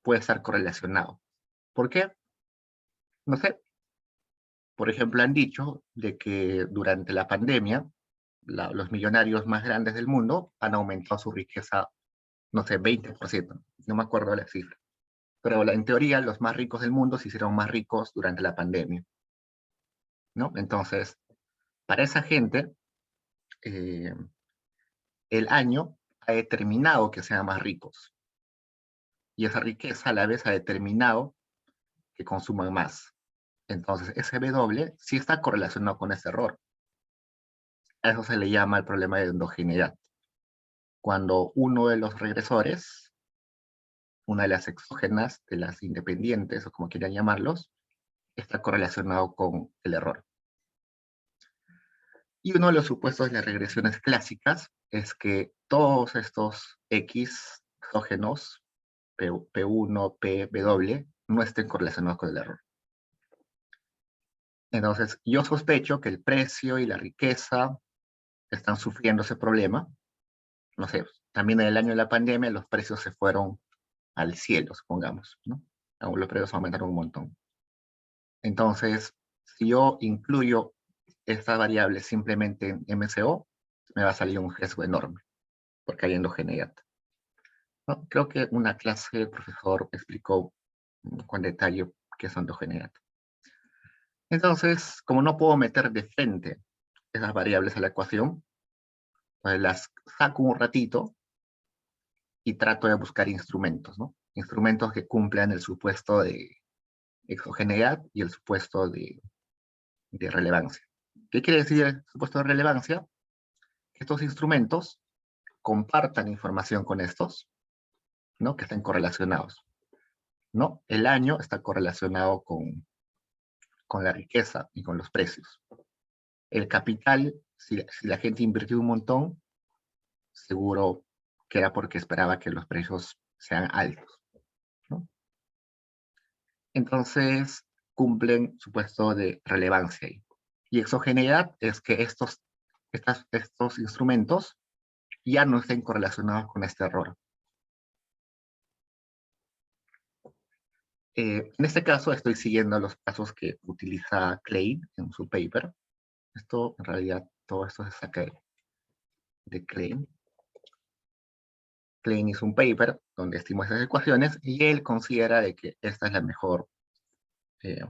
puede estar correlacionado. ¿Por qué? No sé. Por ejemplo, han dicho de que durante la pandemia, los millonarios más grandes del mundo han aumentado su riqueza, no sé, 20%. No me acuerdo de la cifra. Pero en teoría, los más ricos del mundo se hicieron más ricos durante la pandemia, ¿no? Entonces, para esa gente, eh, el año ha determinado que sean más ricos. Y esa riqueza a la vez ha determinado que consuman más. Entonces, ese W sí está correlacionado con ese error. A eso se le llama el problema de endogeneidad. Cuando uno de los regresores, una de las exógenas, de las independientes, o como quieran llamarlos, está correlacionado con el error. Y uno de los supuestos de las regresiones clásicas es que todos estos X exógenos P1, PW, no estén correlacionados con el error. Entonces, yo sospecho que el precio y la riqueza están sufriendo ese problema. No sé, también en el año de la pandemia los precios se fueron al cielo, supongamos, ¿no? Los precios aumentaron un montón. Entonces, si yo incluyo esta variable simplemente en MCO, me va a salir un riesgo enorme, porque hay endogeneidad, ¿no? Creo que una clase el profesor explicó con detalle qué es endogeneidad. Entonces, como no puedo meter de frente esas variables a la ecuación, pues las saco un ratito y trato de buscar instrumentos, ¿no? Instrumentos que cumplan el supuesto de exogeneidad y el supuesto de relevancia. ¿Qué quiere decir el supuesto de relevancia? Que estos instrumentos compartan información con estos, ¿no? Que estén correlacionados, ¿no? El año está correlacionado con la riqueza y con los precios. El capital, si la gente invirtió un montón, seguro que era porque esperaba que los precios sean altos, ¿no? Entonces, cumplen su puesto de relevancia ahí. Y exogeneidad es que estos instrumentos ya no estén correlacionados con este error. En este caso estoy siguiendo los pasos que utiliza Klein en su paper. Esto, en realidad, todo esto se saca de Klein. Klein hizo un paper donde estimó esas ecuaciones y él considera de que esta es la mejor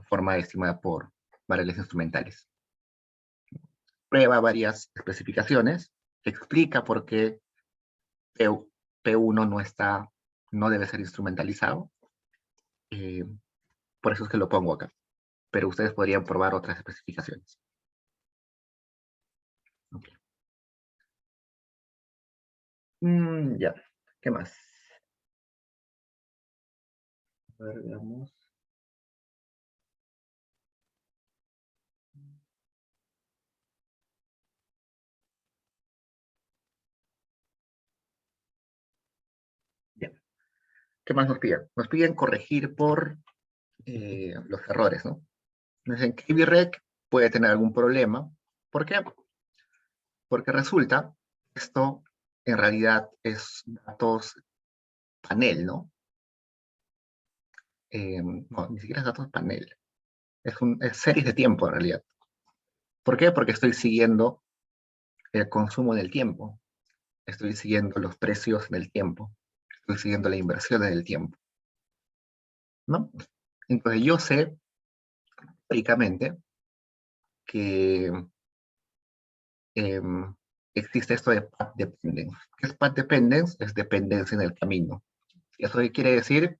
forma de estimar por variables instrumentales. Prueba varias especificaciones, explica por qué P1 no debe ser instrumentalizado. Por eso es que lo pongo acá. Pero ustedes podrían probar otras especificaciones. Okay. Ya, ¿qué más? A ver, veamos. Bien. ¿Qué más nos piden? Nos piden corregir por los errores, ¿no? Nos dicen que IBREC puede tener algún problema. ¿Por qué? Porque resulta que esto en realidad es datos panel, ¿no? No, ni siquiera es datos panel. Es series de tiempo en realidad. ¿Por qué? Porque estoy siguiendo el consumo en el tiempo. Estoy siguiendo los precios en el tiempo. Estoy siguiendo la inversión en el tiempo, ¿no? Entonces yo sé, teóricamente, que eh, existe esto de path dependence. ¿Qué es path dependence? Es dependencia en el camino. ¿Eso qué quiere decir?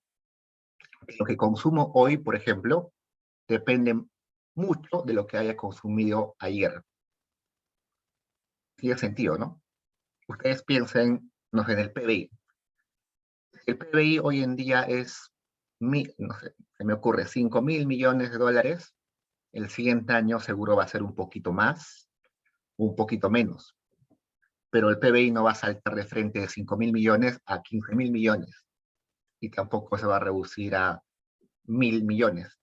Que lo que consumo hoy, por ejemplo, depende mucho de lo que haya consumido ayer. Tiene sentido, ¿no? Ustedes piensen, no sé, en el PBI. El PBI hoy en día es, no sé, se me ocurre, 5.000 millones de dólares. El siguiente año seguro va a ser un poquito más, un poquito menos. Pero el PBI no va a saltar de frente de 5.000 millones a 15.000 millones. Y tampoco se va a reducir a 1.000 millones.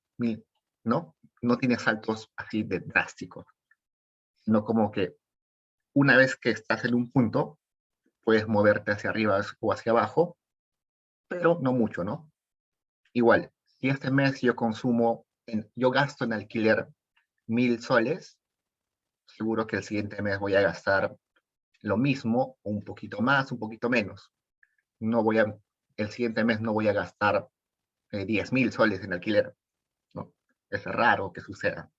¿No? No tiene saltos así de drásticos. No como que una vez que estás en un punto, puedes moverte hacia arriba o hacia abajo, pero no mucho, ¿no? Igual, si este mes yo gasto en alquiler 1.000 soles, seguro que el siguiente mes voy a gastar lo mismo, un poquito más, un poquito menos. El siguiente mes no voy a gastar 10.000 soles en alquiler, ¿no? Es raro que suceda.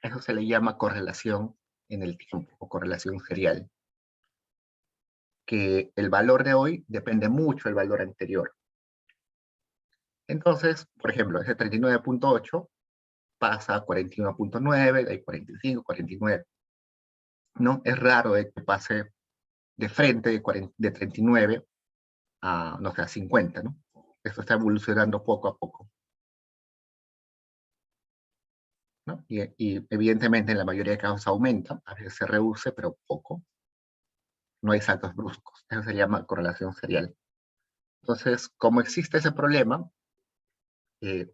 Eso se le llama correlación en el tiempo o correlación serial, que el valor de hoy depende mucho del valor anterior. Entonces, por ejemplo, ese 39.8 pasa a 41.9, de 45, 49. ¿No? Es raro que pase de frente de 39 a, no sé, a 50, ¿no? Esto está evolucionando poco a poco, ¿no? Y evidentemente en la mayoría de casos aumenta, a veces se reduce, pero poco. No hay saltos bruscos. Eso se llama correlación serial. Entonces, como existe ese problema,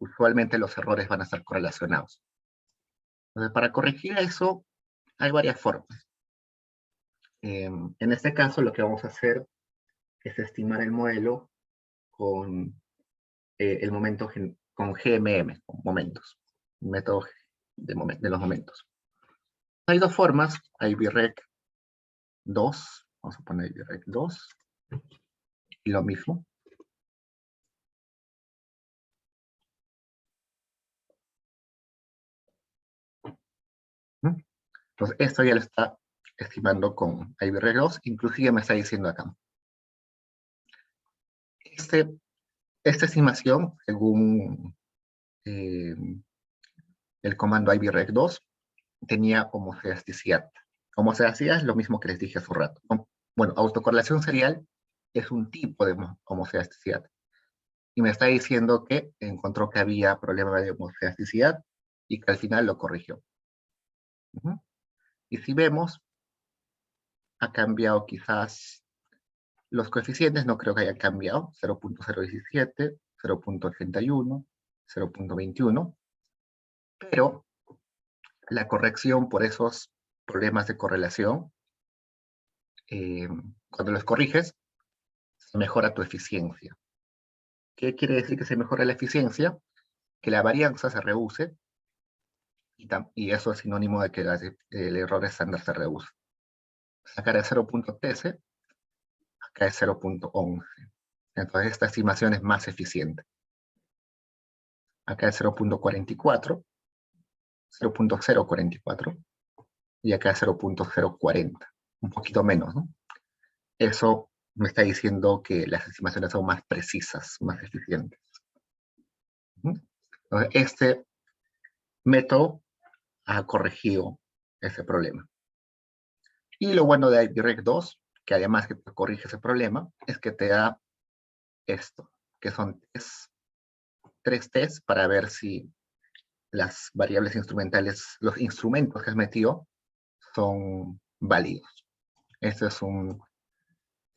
usualmente los errores van a estar correlacionados. Entonces, para corregir eso, hay varias formas. En este caso, lo que vamos a hacer es estimar el modelo con el momento con GMM, con momentos, método de los momentos. Hay dos formas, hay VREC 2, vamos a poner VREC 2, y lo mismo. Entonces, esto ya lo está estimando con IBREC 2, inclusive me está diciendo acá. Esta estimación, según el comando IBREC 2, tenía homocedasticidad. Homocedasticidad es lo mismo que les dije hace un rato. Bueno, autocorrelación serial es un tipo de homocedasticidad. Y me está diciendo que encontró que había problema de homocedasticidad y que al final lo corrigió. Y si vemos, ha cambiado quizás los coeficientes, no creo que haya cambiado, 0.017, 0.81, 0.21, pero la corrección por esos problemas de correlación, cuando los corriges, se mejora tu eficiencia. ¿Qué quiere decir que se mejora la eficiencia? Que la varianza se reduce, y eso es sinónimo de que el error estándar se reduce. Acá es 0.13, acá es 0.11. Entonces esta estimación es más eficiente. Acá es 0.44, 0.044, y acá es 0.040, un poquito menos, ¿no? Eso me está diciendo que las estimaciones son más precisas, más eficientes. Entonces, este método ha corregido ese problema. Y lo bueno de IBREC 2, que además que corrige ese problema, es que te da esto, que son tres tests para ver si las variables instrumentales, los instrumentos que has metido, son válidos. Este es un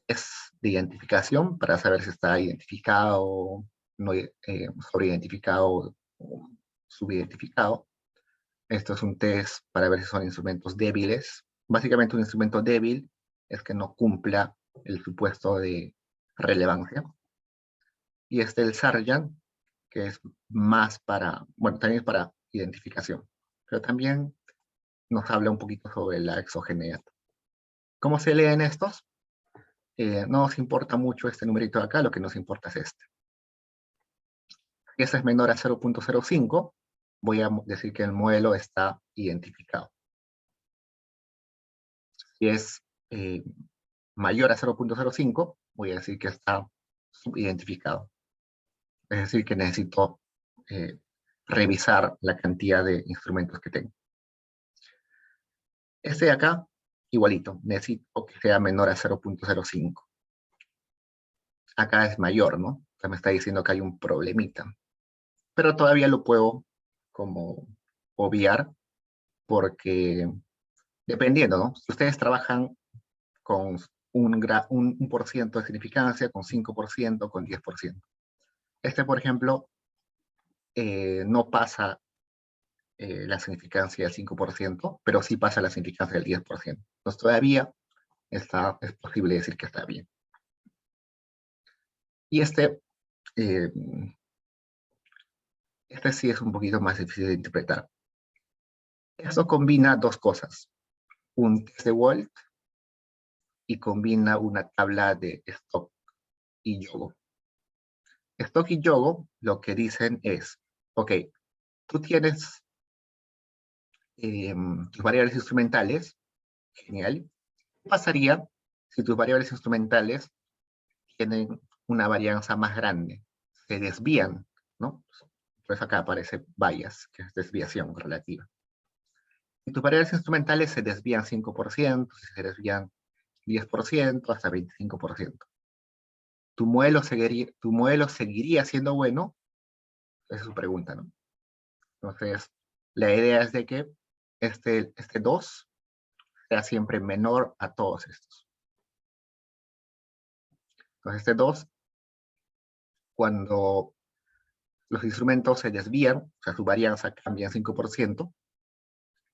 test de identificación para saber si está identificado, no, sobreidentificado o subidentificado. Esto es un test para ver si son instrumentos débiles. Básicamente un instrumento débil es que no cumpla el supuesto de relevancia. Y este el Sargent, que es más para, bueno, también es para identificación, pero también nos habla un poquito sobre la exogeneidad. ¿Cómo se leen estos? No nos importa mucho este numerito de acá, lo que nos importa es este. Si este es menor a 0.05, voy a decir que el modelo está identificado. Si es mayor a 0.05, voy a decir que está subidentificado. Es decir, que necesito revisar la cantidad de instrumentos que tengo. Este de acá, igualito, necesito que sea menor a 0.05. Acá es mayor, ¿no? O sea, me está diciendo que hay un problemita. Pero todavía lo puedo como obviar porque dependiendo, ¿no? Si ustedes trabajan con un por ciento de significancia, con 5%, con 10%. Este, por ejemplo, no pasa la significancia del 5%, pero sí pasa la significancia del 10%. Entonces todavía es posible decir que está bien. Y este sí es un poquito más difícil de interpretar. Esto combina dos cosas. Un test de Wald y combina una tabla de Stock y Yogo. Stock y Yogo lo que dicen es, ok, tú tienes tus variables instrumentales, genial. ¿Qué pasaría si tus variables instrumentales tienen una varianza más grande? Se desvían, ¿no? Pues acá aparece bias, que es desviación relativa. Si tus variables instrumentales se desvían 5%, si se desvían 10%, hasta 25%. ¿Tu modelo seguiría siendo bueno? Esa es su pregunta, ¿no? Entonces, la idea es de que este 2 sea siempre menor a todos estos. Entonces, este 2 cuando los instrumentos se desvían, o sea, su varianza cambia en 5%,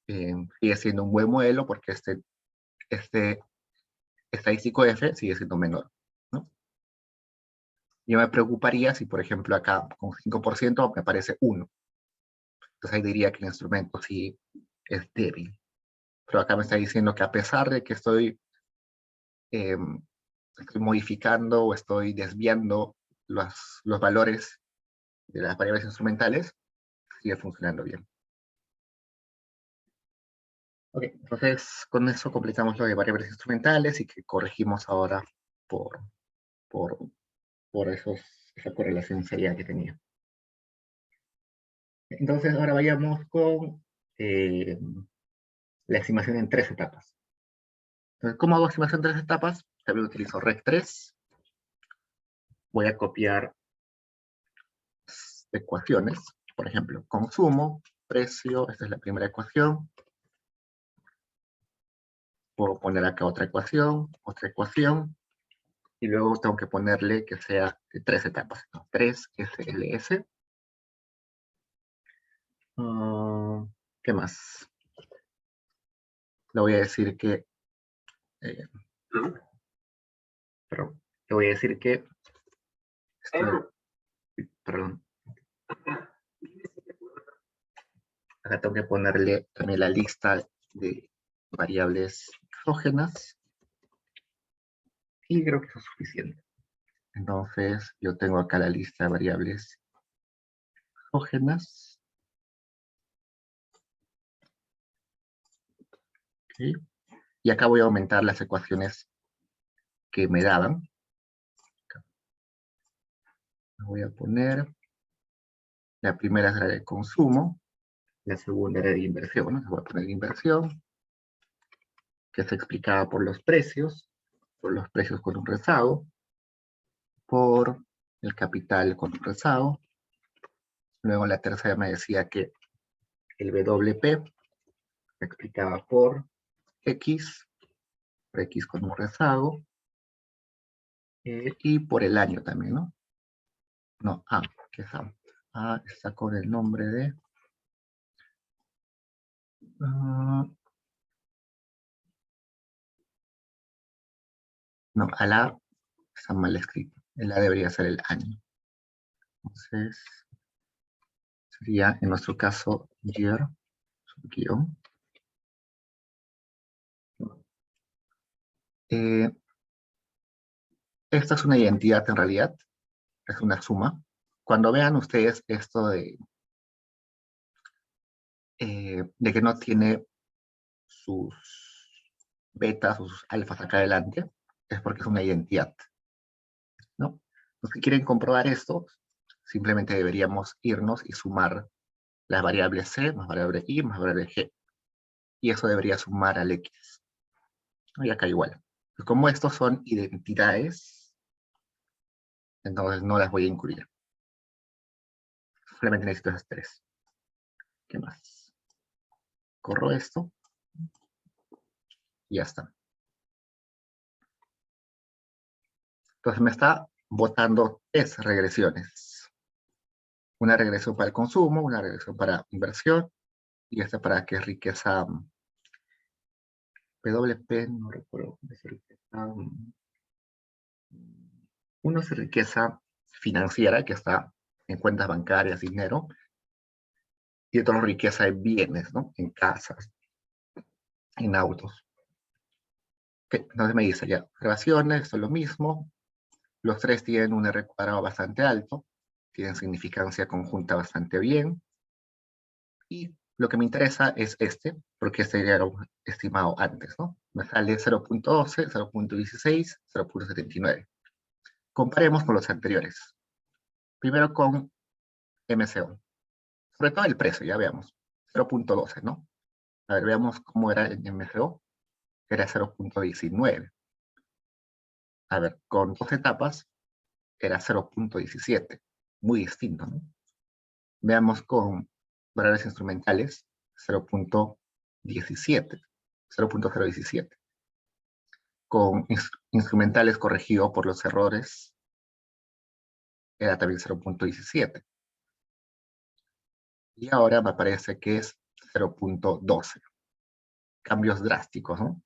sigue siendo un buen modelo porque este estadístico F sigue siendo menor, ¿no? Yo me preocuparía si, por ejemplo, acá con 5% me aparece 1. Entonces ahí diría que el instrumento sí es débil. Pero acá me está diciendo que a pesar de que eh, estoy modificando o estoy desviando los valores de las variables instrumentales, sigue funcionando bien. Ok, entonces con eso completamos lo de variables instrumentales y que corregimos ahora por, por, por esa correlación serial que tenía. Entonces ahora vayamos con la estimación en 3 etapas. Entonces, ¿cómo hago estimación en 3 etapas? También utilizo rec3. Voy a copiar ecuaciones. Por ejemplo, consumo, precio, esta es la primera ecuación. Puedo poner acá otra ecuación, y luego tengo que ponerle que sea de 3 etapas, ¿no? 3 SLS. ¿Qué más? Le voy a decir que, perdón, le voy a decir que, perdón, acá tengo que ponerle también la lista de variables exógenas, y creo que eso es suficiente. Entonces, yo tengo acá la lista de variables exógenas. ¿Okay? Y acá voy a aumentar las ecuaciones que me daban. Voy a poner, la primera es la de consumo, la segunda era de inversión, ¿no? Voy a poner inversión, que se explicaba por los precios con un rezago, por el capital con un rezago. Luego la tercera me decía que el WP se explicaba por X con un rezago, y por el año también, ¿no? No, A, ¿qué es A? A está con el nombre de... no, al A está mal escrito. El A debería ser el año. Entonces, sería, en nuestro caso, year, guión. Esta es una identidad en realidad, es una suma. Cuando vean ustedes esto de que no tiene sus betas o sus alfas acá adelante, es porque es una identidad, ¿no? Los que quieren comprobar esto, simplemente deberíamos irnos y sumar las variables c más variable y más variable g. Y eso debería sumar al x. Y acá igual. Pues como estos son identidades, entonces no las voy a incluir. Solamente necesito esas 3. ¿Qué más? Corro esto. Y ya está. Entonces me está botando 3 regresiones. Una regresión para el consumo, una regresión para inversión, y esta para que es riqueza PWP, no recuerdo. Es riqueza, uno es riqueza financiera, que está en cuentas bancarias, dinero, y otro riqueza en bienes, ¿no? En casas, en autos. Okay. Entonces me dice ya, relaciones, son lo mismo, los 3 tienen un R cuadrado bastante alto, tienen significancia conjunta bastante bien, y lo que me interesa es este, porque este ya era estimado antes, ¿no? Me sale 0.12, 0.16, 0.79. Comparemos con los anteriores. Primero con MCO. Sobre todo el precio, ya veamos. 0.12, ¿no? A ver, veamos cómo era en MCO. Era 0.19. A ver, con 2 etapas, era 0.17. Muy distinto, ¿no? Veamos con variables instrumentales, 0.17. 0.017. Con instrumentales corregido por los errores era también 0.17. Y ahora me parece que es 0.12. Cambios drásticos, ¿no?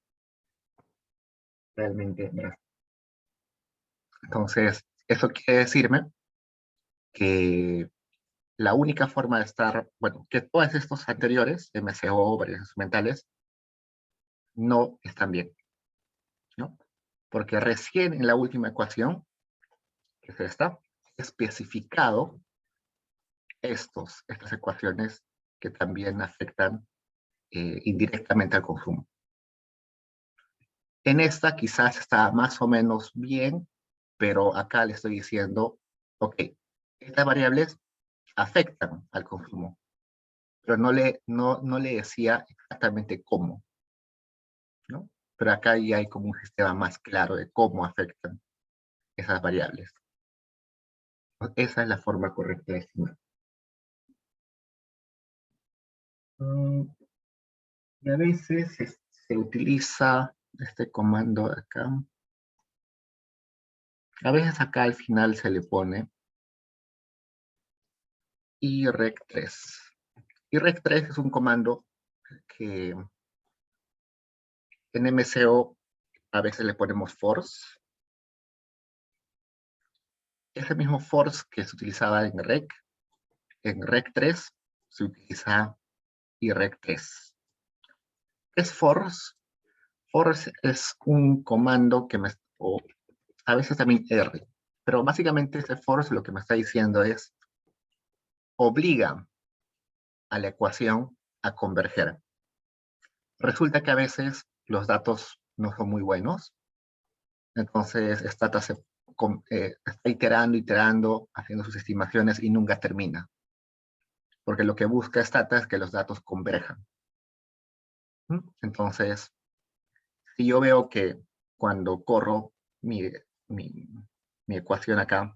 Realmente drásticos. Entonces, eso quiere decirme que la única forma de estar, bueno, que todos estos anteriores, MCO, variables instrumentales, no están bien, ¿no? Porque recién en la última ecuación, que es esta, he especificado estas ecuaciones que también afectan indirectamente al consumo. En esta quizás está más o menos bien, pero acá le estoy diciendo, ok, estas variables afectan al consumo, pero no le decía exactamente cómo, ¿no? Pero acá ya hay como un sistema más claro de cómo afectan esas variables. Esa es la forma correcta de estimar. Y a veces se utiliza este comando de acá. A veces acá al final se le pone IREC3. IREC3 es un comando que en MCO a veces le ponemos force. Ese mismo force que se utilizaba en REC3 se utiliza IREC3. ¿Qué es force? Force es un comando que o a veces también R, pero básicamente ese force lo que me está diciendo es obliga a la ecuación a converger. Resulta que a veces los datos no son muy buenos, entonces Stata está iterando, haciendo sus estimaciones y nunca termina. Porque lo que busca Stata es que los datos converjan. Entonces, si yo veo que cuando corro mi, mi ecuación acá,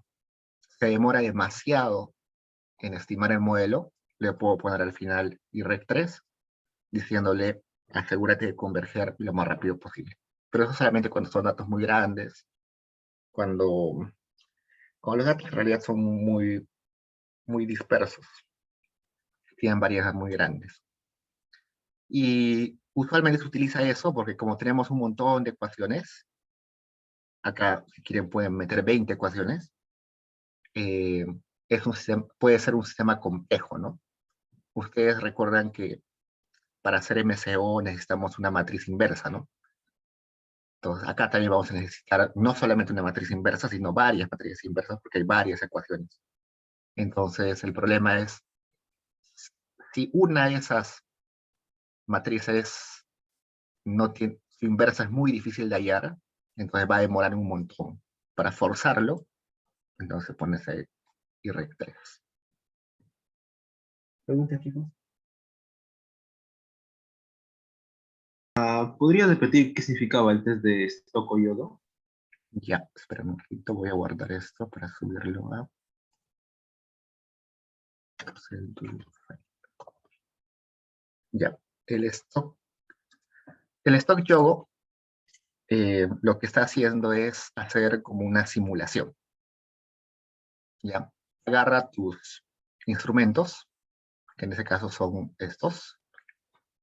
se demora demasiado en estimar el modelo, le puedo poner al final IREC3, diciéndole, asegúrate de converger lo más rápido posible. Pero eso solamente cuando son datos muy grandes, cuando los datos en realidad son muy dispersos, tienen variedades muy grandes. Y usualmente se utiliza eso porque como tenemos un montón de ecuaciones, acá si quieren pueden meter 20 ecuaciones, puede ser un sistema complejo, ¿no? Ustedes recuerdan que para hacer MCO necesitamos una matriz inversa, ¿no? Entonces acá también vamos a necesitar no solamente una matriz inversa, sino varias matrices inversas porque hay varias ecuaciones. Entonces el problema es, si una de esas matrices no tiene, su inversa es muy difícil de hallar, entonces va a demorar un montón. Para forzarlo, entonces pones ahí IREC3. ¿Preguntas, chicos? ¿Podría repetir qué significaba el test de Stokes-Yodo? Ya, espera un poquito, voy a guardar esto para subirlo a... Ya, el Stokes-Yodo lo que está haciendo es hacer como una simulación. ¿Ya? Agarra tus instrumentos, que en este caso son estos,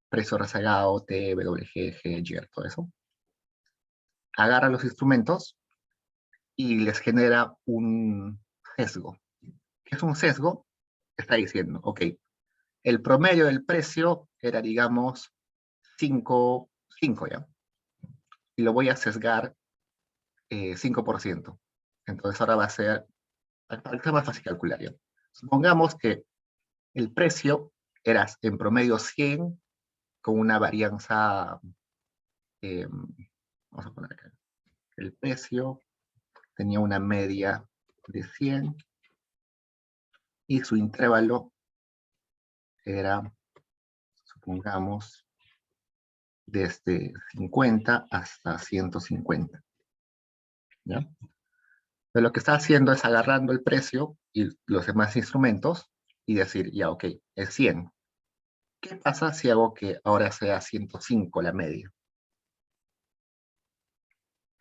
precio rezagado, T, WG, G, GER, todo eso. Agarra los instrumentos y les genera un sesgo. ¿Qué es un sesgo? Está diciendo, ok, el promedio del precio era, digamos, 5 ya. Y lo voy a sesgar 5%. Entonces ahora va a ser, para que sea más fácil calcular, ¿ya? Supongamos que el precio era en promedio 100 con una varianza, vamos a poner acá, el precio tenía una media de 100 y su intervalo era, supongamos, desde 50 hasta 150. ¿Ya? Pero lo que está haciendo es agarrando el precio y los demás instrumentos y decir, ya, ok, es 100. ¿Qué pasa si hago que ahora sea 105 la media?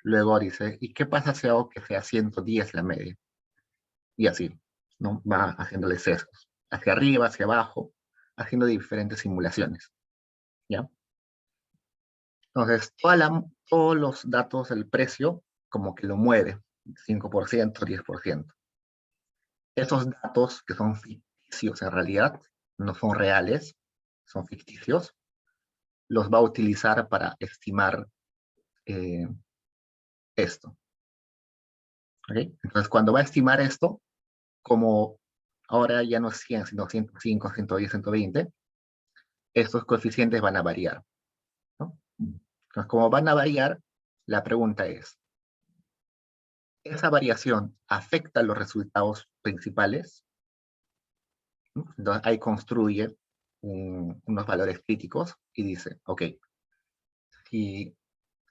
Luego dice, ¿y qué pasa si hago que sea 110 la media? y así, ¿no? Va haciéndole sesgos, hacia arriba, hacia abajo, haciendo diferentes simulaciones, ¿ya? Entonces, todos los datos del precio, como que lo mueve, 5%, 10%. Esos datos que son ficticios en realidad, no son reales, son ficticios, los va a utilizar para estimar esto. ¿Okay? Entonces, cuando va a estimar esto, como ahora ya no es 100, sino 105, 110, 120, estos coeficientes van a variar, ¿no? Entonces, como van a variar, la pregunta es, ¿esa variación afecta los resultados principales? ¿No? Entonces, ahí construye unos valores críticos y dice, ok, si,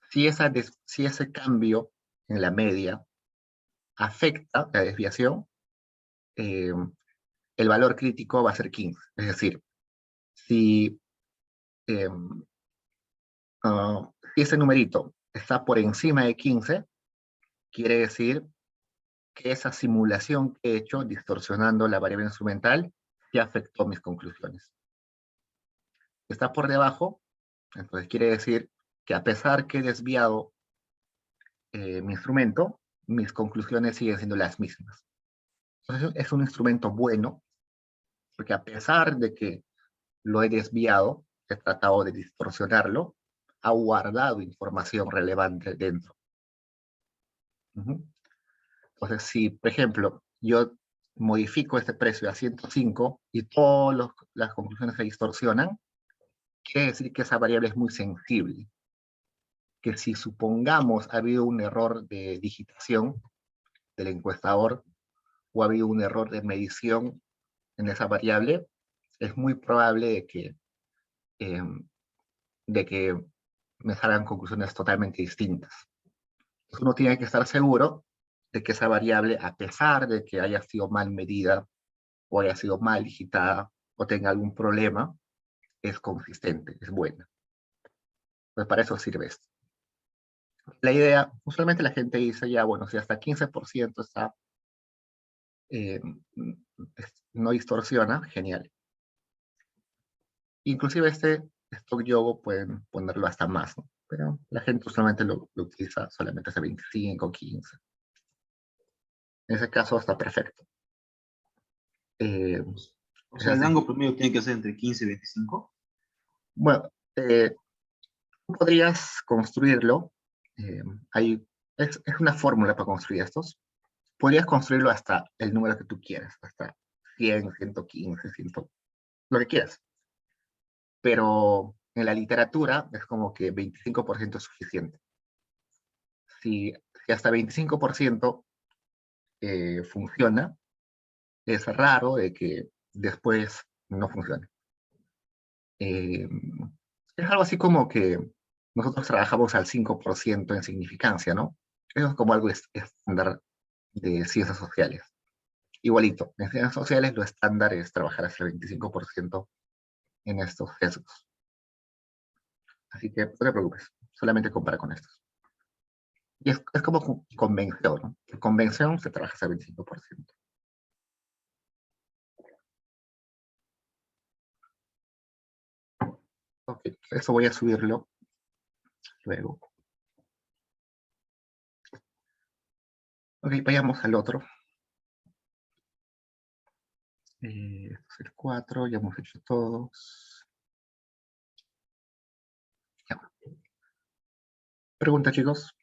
si ese cambio en la media afecta la desviación, eh, el valor crítico va a ser 15. Es decir, si, eh, si ese numerito está por encima de 15, quiere decir que esa simulación que he hecho, distorsionando la variable instrumental, ya afectó mis conclusiones. Si está por debajo, entonces quiere decir que a pesar que he desviado mi instrumento, mis conclusiones siguen siendo las mismas. Entonces es un instrumento bueno, porque a pesar de que lo he desviado, he tratado de distorsionarlo, ha guardado información relevante dentro. Entonces, si, por ejemplo, yo modifico este precio a 105 y todas las conclusiones se distorsionan, quiere decir que esa variable es muy sensible. Que si supongamos ha habido un error de digitación del encuestador o ha habido un error de medición en esa variable, es muy probable eh, de que me salgan conclusiones totalmente distintas. Entonces uno tiene que estar seguro de que esa variable, a pesar de que haya sido mal medida o haya sido mal digitada o tenga algún problema, es consistente, es buena. Pues para eso sirve esto. La idea, usualmente la gente dice, ya, bueno, si hasta 15% está, no distorsiona, genial. Inclusive este stock yogo pueden ponerlo hasta más, ¿no? Pero la gente usualmente lo utiliza solamente hasta 25, 15. En ese caso está perfecto. O sea, el rango promedio tiene que ser entre 15 y 25. Bueno, tú podrías construirlo. eh, es una fórmula para construir estos. Podrías construirlo hasta el número que tú quieras, hasta 100, 115, 100, lo que quieras. Pero en la literatura es como que 25% es suficiente. Si hasta 25% funciona, es raro de que después no funcione. Es algo así como que nosotros trabajamos al 5% en significancia, ¿no? Eso es como algo estándar de ciencias sociales. Igualito, en ciencias sociales lo estándar es trabajar hasta el 25% en estos sesgos. Así que no te preocupes, solamente compara con estos. Y es como convención, ¿no? En convención se trabaja hasta el 25%. Ok, eso voy a subirlo luego. Ok, vayamos al otro. Este es el 4, ya hemos hecho todos. Ya. Pregunta, chicos.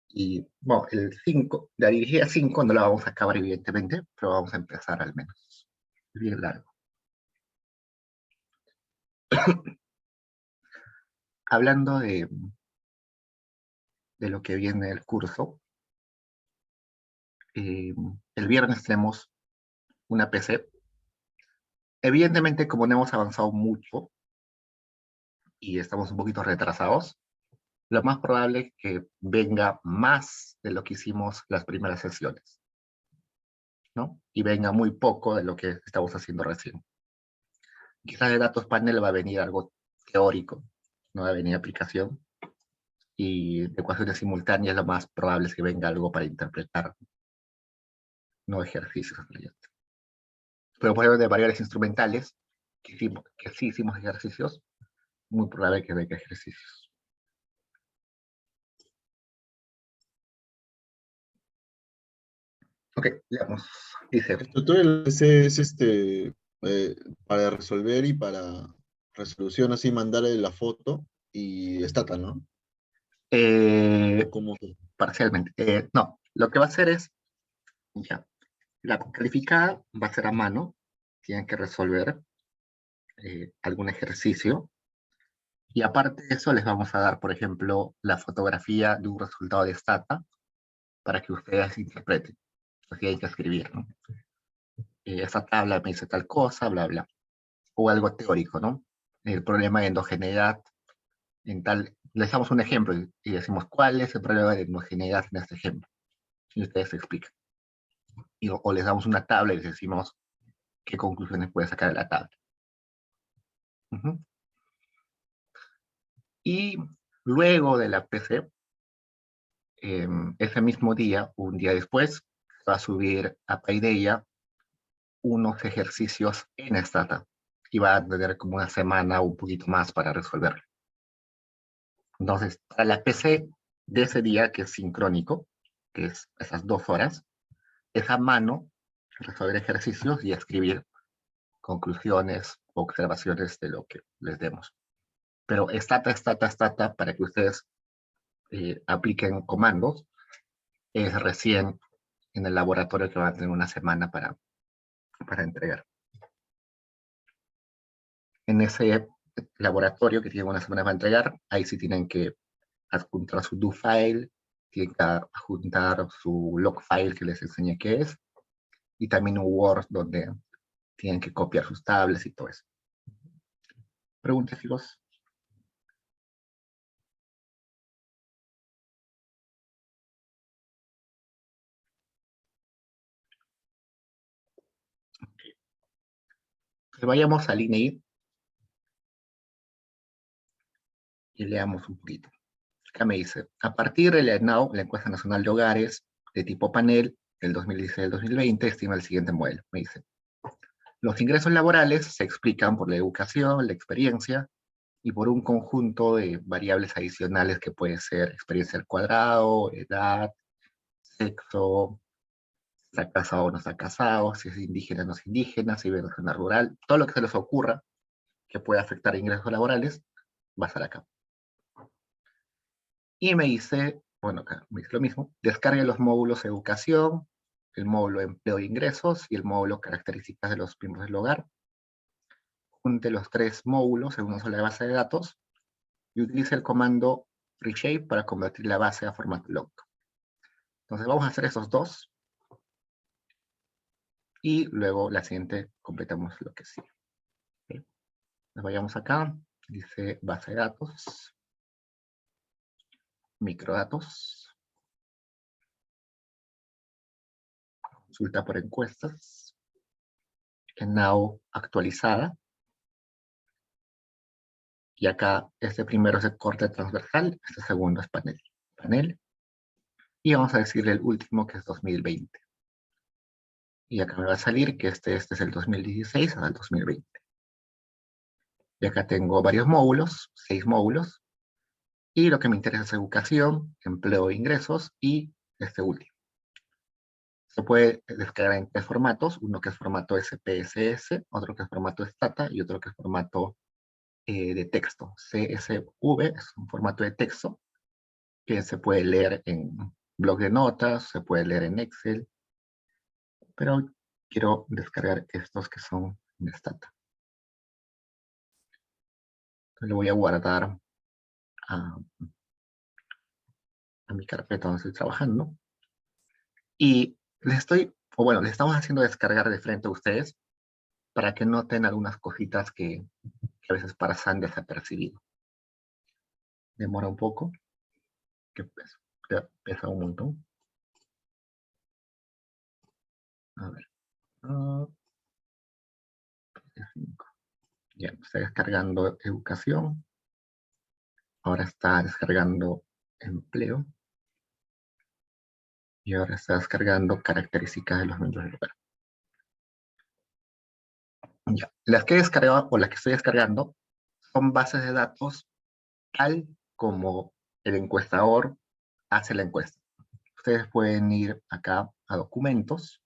Y bueno, el 5, la dirigida 5 no la vamos a acabar evidentemente, pero vamos a empezar al menos. Es bien largo. Hablando de lo que viene del curso, el viernes tenemos una PC. Evidentemente, como no hemos avanzado mucho y estamos un poquito retrasados, lo más probable es que venga más de lo que hicimos las primeras sesiones, ¿no? Y venga muy poco de lo que estamos haciendo recién. Quizás de datos panel va a venir algo teórico, no va a venir aplicación, y de ecuaciones simultáneas lo más probable es que venga algo para interpretar. no ejercicios en realidad. Pero por ejemplo, de variables instrumentales, que sí hicimos ejercicios, muy probable que venga ejercicios. Ok, veamos. Dice, El tutorial es para resolver y para resolución, así mandarle la foto y Stata, ¿no? eh, ¿Cómo? parcialmente. No, lo que va a hacer es, ya, la calificada va a ser a mano, tienen que resolver algún ejercicio, y aparte de eso les vamos a dar, por ejemplo, la fotografía de un resultado de Stata para que ustedes interpreten. Así hay que escribir, ¿no? Esa tabla me dice tal cosa, bla, bla. O algo teórico, ¿no? El problema de endogeneidad en tal... Les damos un ejemplo y decimos cuál es el problema de endogeneidad en este ejemplo. Y ustedes explican. O les damos una tabla y les decimos qué conclusiones puede sacar de la tabla. Uh-huh. Y luego de la PC, ese mismo día, un día después, va a subir a Paideia unos ejercicios en Stata. Y va a tener como una semana o un poquito más para resolverlo. Entonces, para la PC de ese día, que es sincrónico, que es esas 2 horas, es a mano resolver ejercicios y escribir conclusiones o observaciones de lo que les demos. Pero Stata, para que ustedes apliquen comandos, es recién en el laboratorio que van a tener una semana para entregar. En ese laboratorio que tienen una semana para entregar, ahí sí tienen que adjuntar su do file, tienen que adjuntar su log file que les enseñé qué es, y también un Word donde tienen que copiar sus tablas y todo eso. Preguntas, chicos. Vayamos al INEI y leamos un poquito. Acá me dice, a partir de la ENAU, la Encuesta Nacional de Hogares, de tipo panel, del 2016-2020, estima el siguiente modelo. Me dice, los ingresos laborales se explican por la educación, la experiencia, y por un conjunto de variables adicionales que puede ser experiencia al cuadrado, edad, sexo, está casado o no está casado, si es indígena o no es indígena, si vive en zona rural, todo lo que se les ocurra que pueda afectar ingresos laborales, va a estar acá. Y me dice, bueno, acá me dice lo mismo, descargue los módulos educación, el módulo empleo e ingresos y el módulo características de los miembros del hogar. Junte los 3 módulos en una sola base de datos y utilice el comando reshape para convertir la base a formato log. Entonces vamos a hacer esos 2 y luego la siguiente completamos lo que sigue. ¿Okay? Nos vayamos acá, dice base de datos, microdatos, consulta por encuestas, ENAU actualizada, y acá este primero es el corte transversal, este segundo es panel, y vamos a decirle el último que es 2020. Y acá me va a salir que este es el 2016 hasta el 2020. Y acá tengo varios módulos, 6 módulos, y lo que me interesa es educación, empleo e ingresos, y este último. Se puede descargar en 3 formatos, uno que es formato SPSS, otro que es formato Stata, y otro que es formato de texto. CSV es un formato de texto que se puede leer en blog de notas, se puede leer en Excel, pero quiero descargar estos que son de Stata. Entonces lo voy a guardar a mi carpeta donde estoy trabajando. Y les estamos haciendo descargar de frente a ustedes para que noten algunas cositas que a veces pasan desapercibido. Demora un poco, que pesa un montón. A ver. Ya, está descargando educación. Ahora está descargando empleo. Y ahora está descargando características de los miembros del lugar. Ya. Las que he descargado o las que estoy descargando son bases de datos tal como el encuestador hace la encuesta. Ustedes pueden ir acá a documentos.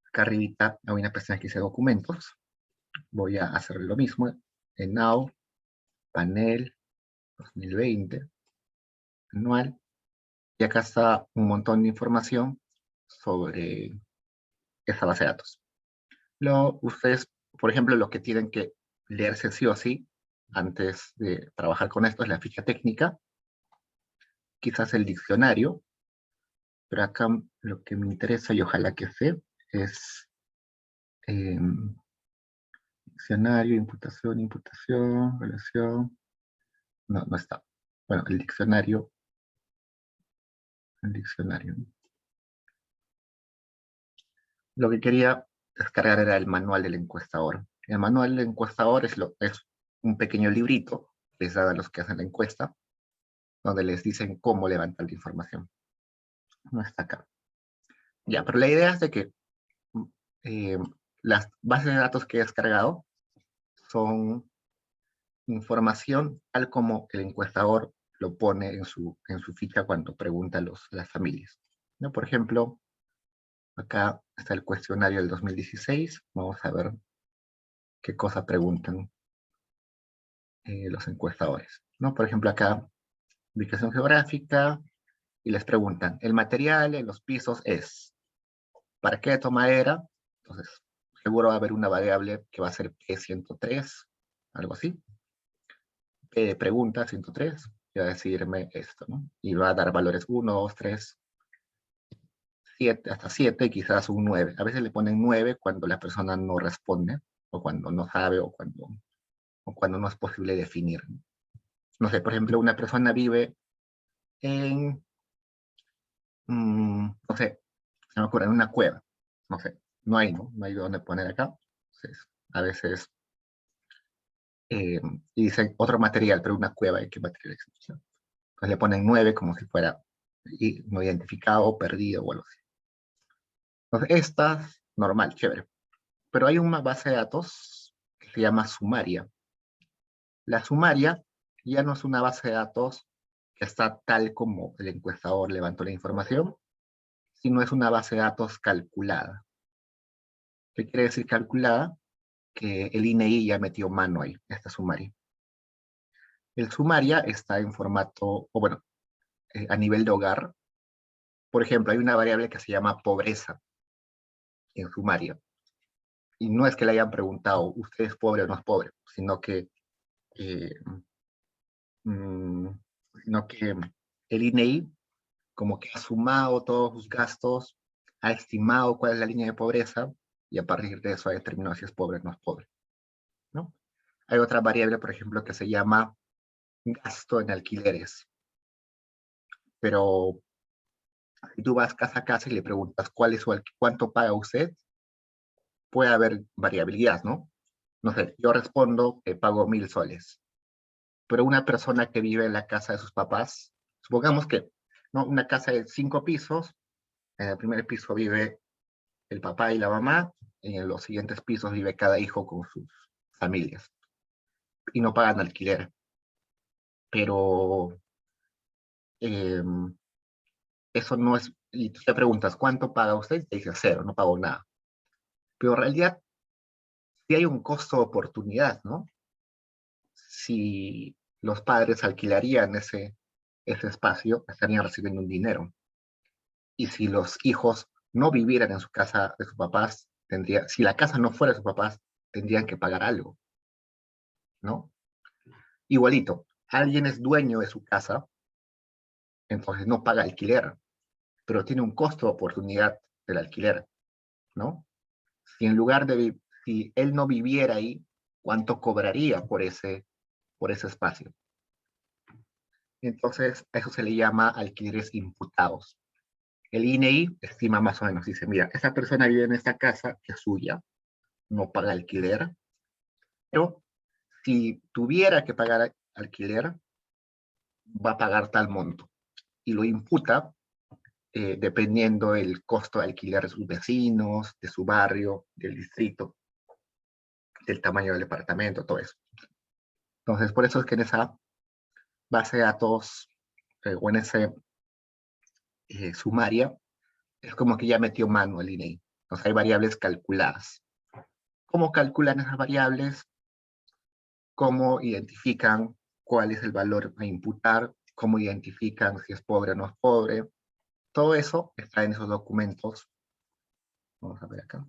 Acá arribita hay una pestaña que dice documentos. Voy a hacer lo mismo en Now, panel, 2020, anual. Y acá está un montón de información sobre esa base de datos. Ustedes, por ejemplo, lo que tienen que leerse sí o sí antes de trabajar con esto es la ficha técnica, quizás el diccionario, pero acá lo que me interesa y ojalá que sea es diccionario, imputación, relación. No, no está. Bueno, el diccionario. Lo que quería descargar era el manual del encuestador. El manual del encuestador es un pequeño librito que les da a los que hacen la encuesta, donde les dicen cómo levantar la información. No está acá. Ya, pero la idea es de que eh, las bases de datos que he descargado son información tal como el encuestador lo pone en su ficha cuando pregunta a las familias. ¿No? Por ejemplo, acá está el cuestionario del 2016. Vamos a ver qué cosa preguntan los encuestadores. ¿No? Por ejemplo, acá, ubicación geográfica, y les preguntan, el material en los pisos es, ¿para qué de madera? Entonces, seguro va a haber una variable que va a ser P103, algo así. P de pregunta, 103, y va a decirme esto, ¿no? Y va a dar valores 1, 2, 3, 7, hasta 7, y quizás un 9. A veces le ponen 9 cuando la persona no responde, o cuando no sabe, o cuando no es posible definir. No sé, por ejemplo, una persona vive en, no sé, se me ocurre, en una cueva. No sé, no hay dónde poner acá. Entonces, a veces, y dicen otro material, pero una cueva, ¿y qué material existe? Entonces le ponen 9 como si fuera no identificado, perdido o algo así. Entonces, estas, normal, chévere. Pero hay una base de datos que se llama sumaria. La sumaria ya no es una base de datos que está tal como el encuestador levantó la información, sino es una base de datos calculada. ¿Qué quiere decir calculada? Que el INEI ya metió mano ahí, esta sumaria. El sumaria está en formato, o bueno, a nivel de hogar. Por ejemplo, hay una variable que se llama pobreza en sumaria. Y no es que le hayan preguntado, ¿usted es pobre o no es pobre? Sino que, eh, mm, el INEI como que ha sumado todos sus gastos, ha estimado cuál es la línea de pobreza, y a partir de eso ha determinado si es pobre o no es pobre, ¿no? Hay otra variable, por ejemplo, que se llama gasto en alquileres. Pero si tú vas casa a casa y le preguntas cuánto paga usted, puede haber variabilidad, ¿no? No sé, yo respondo que pago 1.000 soles. Pero una persona que vive en la casa de sus papás, supongamos que, ¿no? Una casa de 5 pisos, en el primer piso vive el papá y la mamá, y en los siguientes pisos vive cada hijo con sus familias, y no pagan alquiler. Pero eh, eso no es, y tú te preguntas, ¿cuánto paga usted? Y te dice 0, no pago nada. Pero en realidad sí hay un costo de oportunidad, ¿no? Si los padres alquilarían ese espacio, estarían recibiendo un dinero. Y si los hijos no vivieran en su casa de sus papás, si la casa no fuera de sus papás, tendrían que pagar algo, ¿no? Igualito, alguien es dueño de su casa, entonces no paga alquiler, pero tiene un costo de oportunidad del alquiler, ¿no? Si en lugar de, si él no viviera ahí, ¿cuánto cobraría por ese espacio? Entonces, a eso se le llama alquileres imputados. El INEI estima más o menos, dice, mira, esa persona vive en esta casa que es suya, no paga alquiler, pero si tuviera que pagar alquiler, va a pagar tal monto. y lo imputa dependiendo del costo de alquiler de sus vecinos, de su barrio, del distrito, del tamaño del departamento, todo eso. Entonces, por eso es que en esa base de datos o en ese sumaria, es como que ya metió mano al INEI. Entonces, hay variables calculadas. ¿Cómo calculan esas variables? ¿Cómo identifican cuál es el valor a imputar? ¿Cómo identifican si es pobre o no es pobre? Todo eso está en esos documentos. Vamos a ver acá.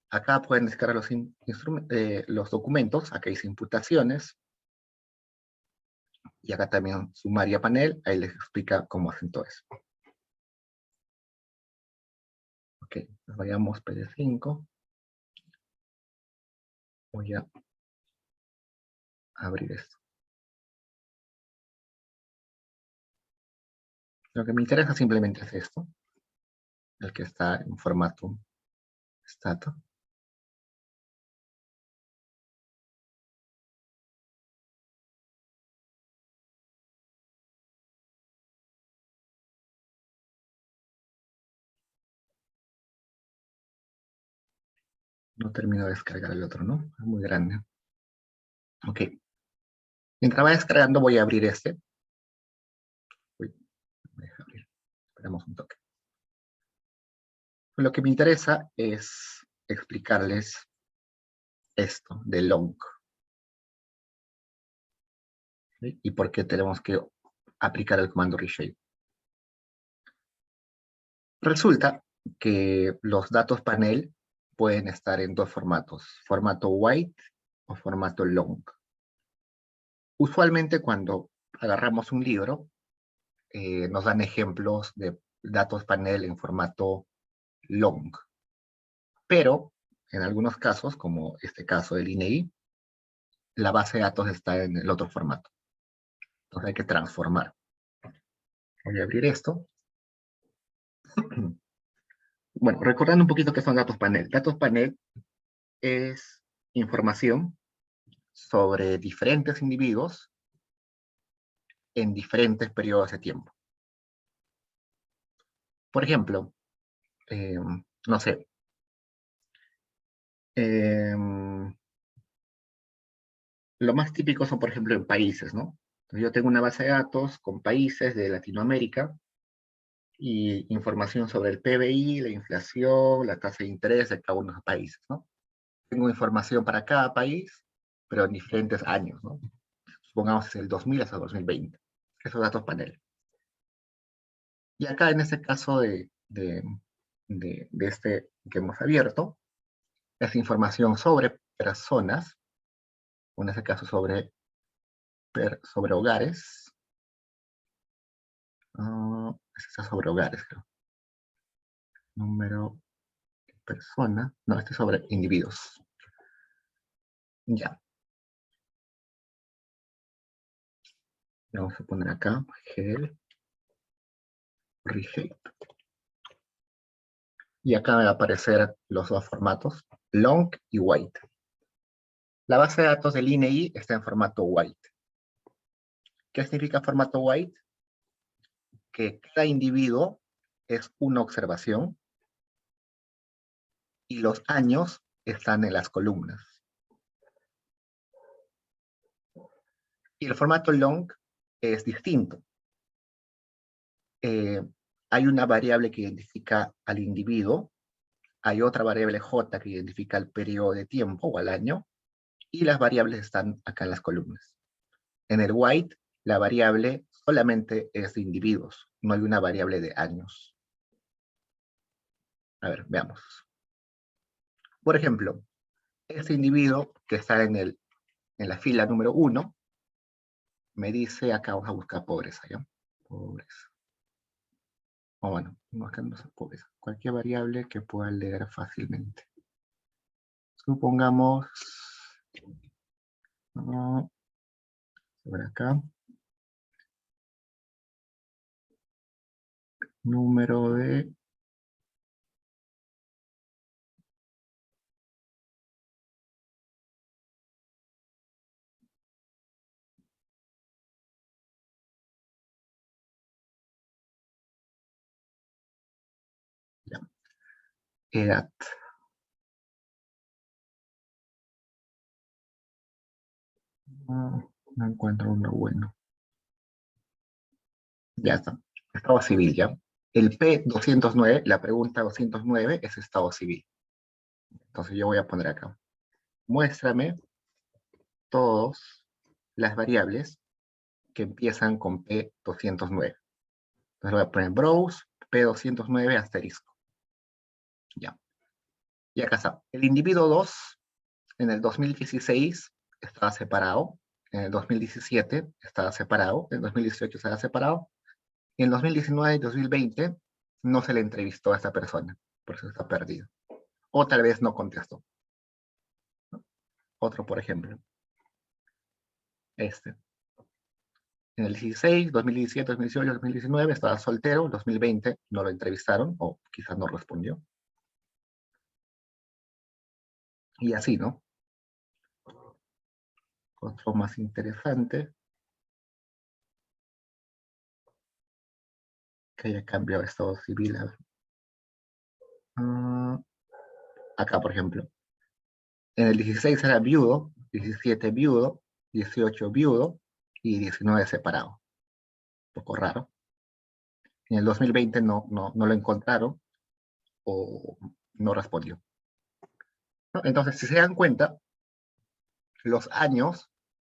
Acá pueden descargar los documentos. Acá dice imputaciones. Y acá también sumaria panel. Ahí les explica cómo hacen todo eso. Ok, nos vayamos PD5. Voy a abrir esto. Lo que me interesa simplemente es esto. El que está en formato stata. No termino de descargar el otro, ¿no? Es muy grande. Ok. Mientras va descargando voy a abrir este. Uy, me deja abrir. Esperamos un toque. Lo que me interesa es explicarles esto de long. ¿Sí? Y por qué tenemos que aplicar el comando reshape. Resulta que los datos panel pueden estar en dos formatos. Formato white o formato long. Usualmente cuando agarramos un libro, nos dan ejemplos de datos panel en formato long. Pero en algunos casos, como este caso del INEI, la base de datos está en el otro formato. Entonces hay que transformar. Voy a abrir esto. Bueno, recordando un poquito qué son datos panel. Datos panel es información sobre diferentes individuos en diferentes periodos de tiempo. Por ejemplo, no sé, lo más típico son, por ejemplo, en países, ¿no? Entonces, yo tengo una base de datos con países de Latinoamérica y información sobre el PBI, la inflación, la tasa de interés de cada uno de los países, ¿no? Tengo información para cada país, pero en diferentes años, ¿no? Supongamos es el 2000 hasta 2020. Esos datos panel. Y acá en este caso de este que hemos abierto, es información sobre personas, o en este caso sobre hogares. Este está sobre hogares, creo. Número de persona. No, este es sobre individuos. Ya. Vamos a poner acá, gel, reshape. Y acá me va a aparecer los dos formatos, long y white. La base de datos del INEI está en formato white. ¿Qué significa formato white? Que cada individuo es una observación y los años están en las columnas. Y el formato long es distinto. Hay una variable que identifica al individuo, hay otra variable J que identifica el periodo de tiempo o al año, y las variables están acá en las columnas. En el white, la variable solamente es de individuos, no hay una variable de años. A ver, veamos. Por ejemplo, este individuo que está en la fila número 1, me dice, acá vamos a buscar pobreza, ¿ya? Pobreza. O bueno, buscando pobreza. Cualquier variable que pueda leer fácilmente. Supongamos, sobre acá, número de edad. No encuentro uno bueno. Ya está. Estado civil, ¿ya? El P209, la pregunta 209 es estado civil. Entonces yo voy a poner acá. Muéstrame todas las variables que empiezan con P209. Entonces voy a poner browse, P209 asterisco. Ya. Y acá está. El individuo 2 en el 2016 estaba separado, en el 2017 estaba separado, en el 2018 estaba separado, y en el 2019 y 2020 no se le entrevistó a esta persona, por eso está perdido. O tal vez no contestó. Otro, por ejemplo. Este. En el 16, 2017, 2018, 2019 estaba soltero, en 2020 no lo entrevistaron, o quizás no respondió. Y así, ¿no? Otro más interesante. Que haya cambiado de estado civil. Acá, por ejemplo. En el 16 era viudo, 17 viudo, 18 viudo y 19 separado. Un poco raro. En el 2020 no lo encontraron o no respondió. ¿No? Entonces, si se dan cuenta, los años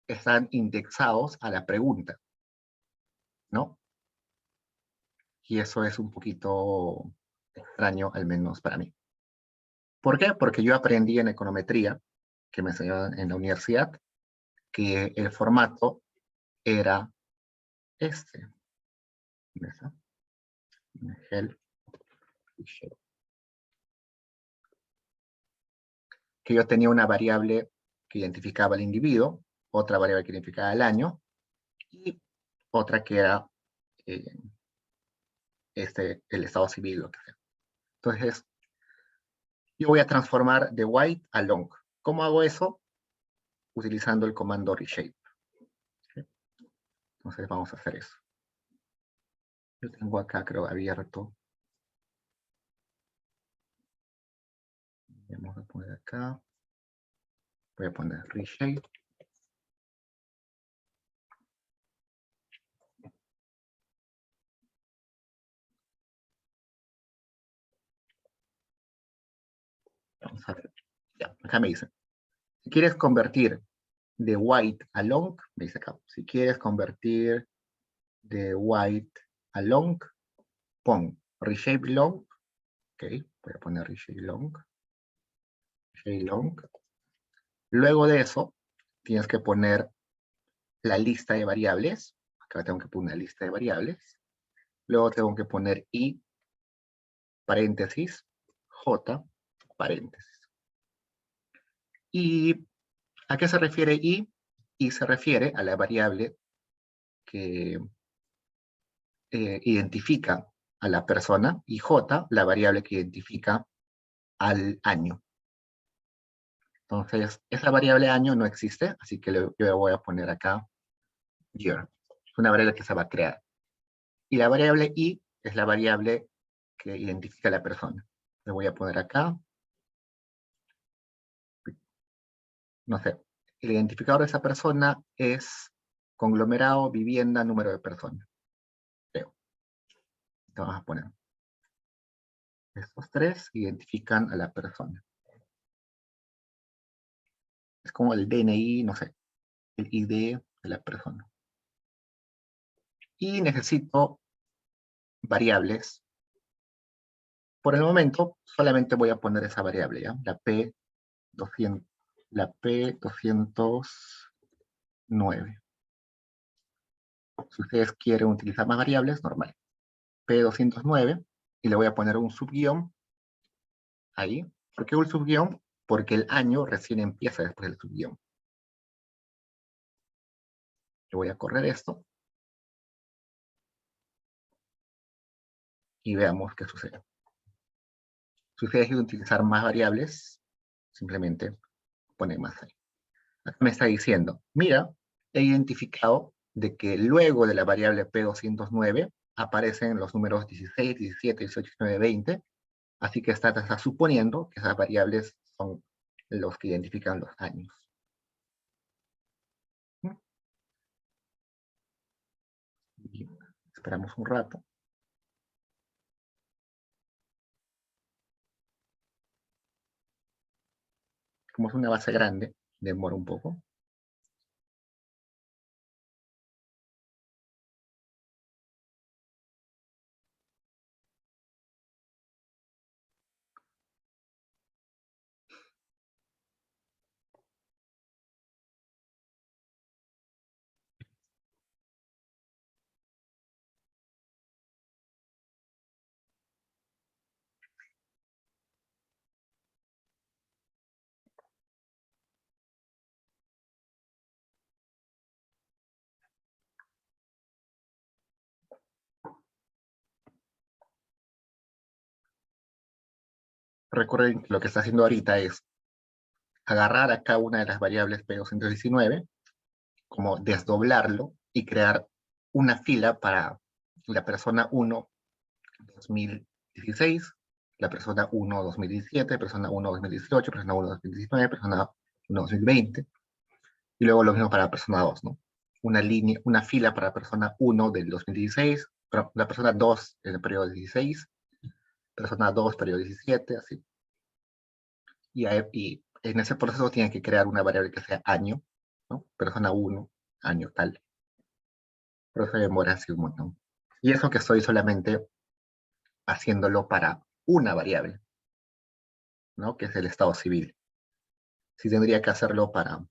están indexados a la pregunta, ¿no? Y eso es un poquito extraño, al menos para mí. ¿Por qué? Porque yo aprendí en econometría, que me enseñaron en la universidad, que el formato era este. Que yo tenía una variable que identificaba al individuo, otra variable que identificaba el año, y otra que era el estado civil, lo que sea. Entonces, yo voy a transformar de white a long. ¿Cómo hago eso? Utilizando el comando reshape. ¿Sí? Entonces vamos a hacer eso. Yo tengo acá, creo, abierto. Vamos a poner acá. Voy a poner reshape. Vamos a ver. Ya, acá me dice. Si quieres convertir de white a long, me dice acá. Si quieres convertir de white a long, pon reshape long. Ok, voy a poner reshape long. Reshape long. Luego de eso, tienes que poner la lista de variables. Acá tengo que poner una lista de variables. Luego tengo que poner i, paréntesis, j, paréntesis. ¿Y a qué se refiere i? I se refiere a la variable que identifica a la persona, y j, la variable que identifica al año. Entonces, esa variable año no existe, así que yo le voy a poner acá year. Es una variable que se va a crear. Y la variable i es la variable que identifica a la persona. Le voy a poner acá. No sé. El identificador de esa persona es conglomerado, vivienda, número de personas. Creo. Entonces vamos a poner. Estos tres identifican a la persona. Es como el DNI, no sé. El ID de la persona. Y necesito variables. Por el momento, solamente voy a poner esa variable, ¿ya? La P200, la P209. Si ustedes quieren utilizar más variables, normal. P209, y le voy a poner un subguión ahí. ¿Por qué un subguión? Porque el año recién empieza después del subguión. Le voy a correr esto. Y veamos qué sucede. Si ustedes quieren utilizar más variables, simplemente ponen más ahí. Acá me está diciendo, mira, he identificado de que luego de la variable P209 aparecen los números 16, 17, 18, 19, 20, Así que está suponiendo que esas variables son los que identifican los años. Y esperamos un rato. Como es una base grande, demora un poco. Recuerden que lo que está haciendo ahorita es agarrar a cada una de las variables P219, como desdoblarlo y crear una fila para la persona 1 2016, la persona 1 2017, persona 1 2018, persona 1 2019, persona 1 2020, y luego lo mismo para la persona 2, ¿no? Una fila para la persona 1 del 2016, la persona 2 en el periodo 16, persona 2 periodo 17, así. Y en ese proceso tienen que crear una variable que sea año, ¿no? Persona 1, año tal. Por eso demora así un montón. Y eso que estoy solamente haciéndolo para una variable, ¿no? Que es el estado civil. Si tendría que hacerlo para,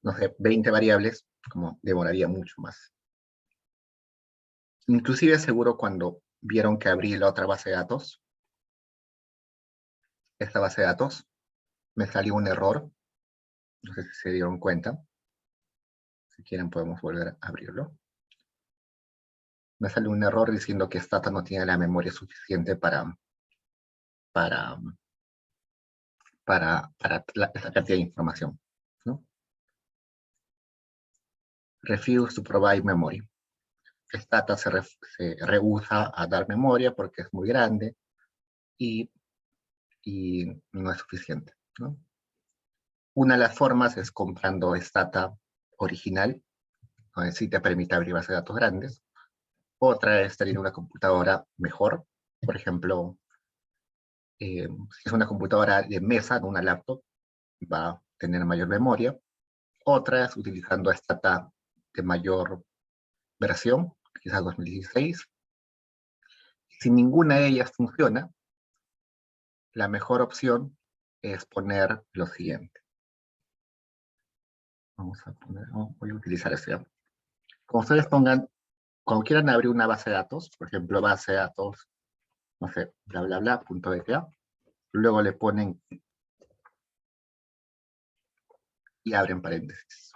no sé, 20 variables, como demoraría mucho más. Inclusive seguro cuando vieron que abrí la otra base de datos, esta base de datos, me salió un error. No sé si se dieron cuenta. Si quieren podemos volver a abrirlo. Me sale un error diciendo que Stata no tiene la memoria suficiente para esta cantidad de información, ¿no? Refuse to provide memory. Stata se rehúsa a dar memoria porque es muy grande y no es suficiente, ¿no? Una de las formas es comprando Stata original, donde sí te permite abrir bases de datos grandes. Otra es tener una computadora mejor, por ejemplo, si es una computadora de mesa, no una laptop, va a tener mayor memoria. Otra es utilizando Stata de mayor versión, quizás 2016. Si ninguna de ellas funciona, la mejor opción es poner lo siguiente. Vamos a poner, voy a utilizar este. Como ustedes pongan, cuando quieran abrir una base de datos, por ejemplo, base de datos, no sé, bla, bla, bla, .bta, luego le ponen y abren paréntesis.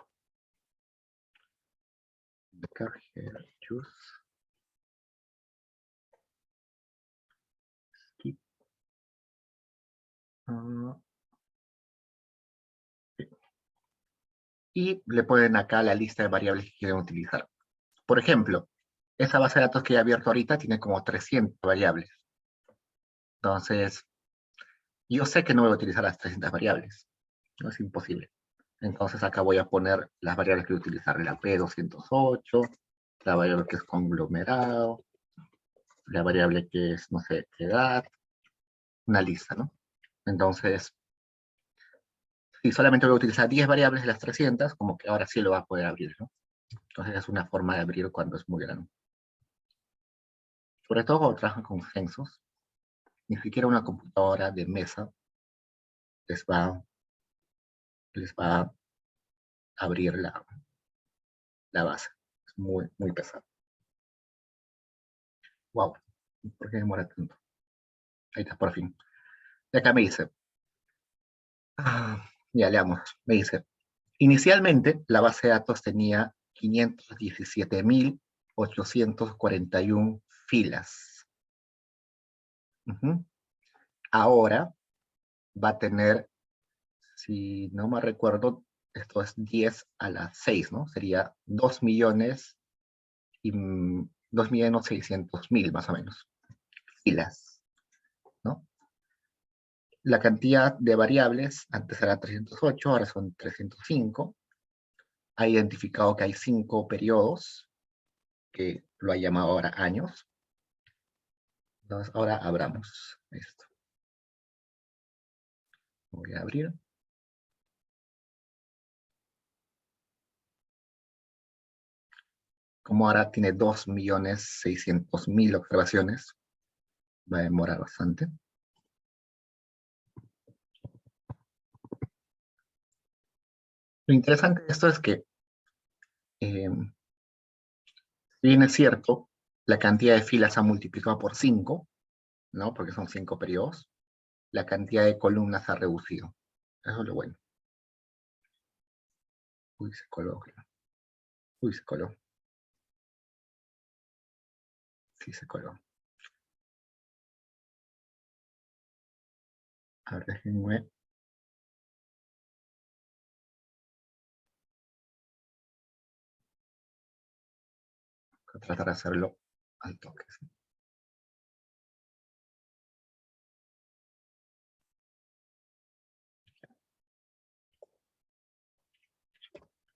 Y le ponen acá la lista de variables que quieren utilizar. Por ejemplo, esa base de datos que he abierto ahorita tiene como 300 variables. Entonces, yo sé que no voy a utilizar las 300 variables. No es imposible. Entonces acá voy a poner las variables que voy a utilizar. La P208, la variable que es conglomerado, la variable que es, no sé, edad, una lista, ¿no? Entonces, si solamente voy a utilizar 10 variables de las 300, como que ahora sí lo va a poder abrir, ¿no? Entonces es una forma de abrir cuando es muy grande. Sobre todo cuando trabajan con censos, ni siquiera una computadora de mesa les va a abrir la base. Es muy, muy pesado. Wow, ¿por qué demora tanto? Ahí está, por fin. Y acá me dice, ya leamos, me dice, inicialmente la base de datos tenía 517.841 filas. Ahora va a tener, si no me recuerdo, esto es 10 a la 6, ¿no? Sería 2.600.000 más o menos. filas, ¿no? La cantidad de variables, antes era 308, ahora son 305. Ha identificado que hay 5 periodos, que lo ha llamado ahora años. Entonces, ahora abramos esto. Voy a abrir. Como ahora tiene 2.600.000 observaciones, va a demorar bastante. Lo interesante de esto es que, si bien es cierto, la cantidad de filas ha multiplicado por 5, ¿no? Porque son 5 periodos, la cantidad de columnas ha reducido. Eso es lo bueno. Uy, se coló. Uy, se coló. Sí, se coló. A ver, déjenme. Voy a tratar de hacerlo al toque. ¿Sí?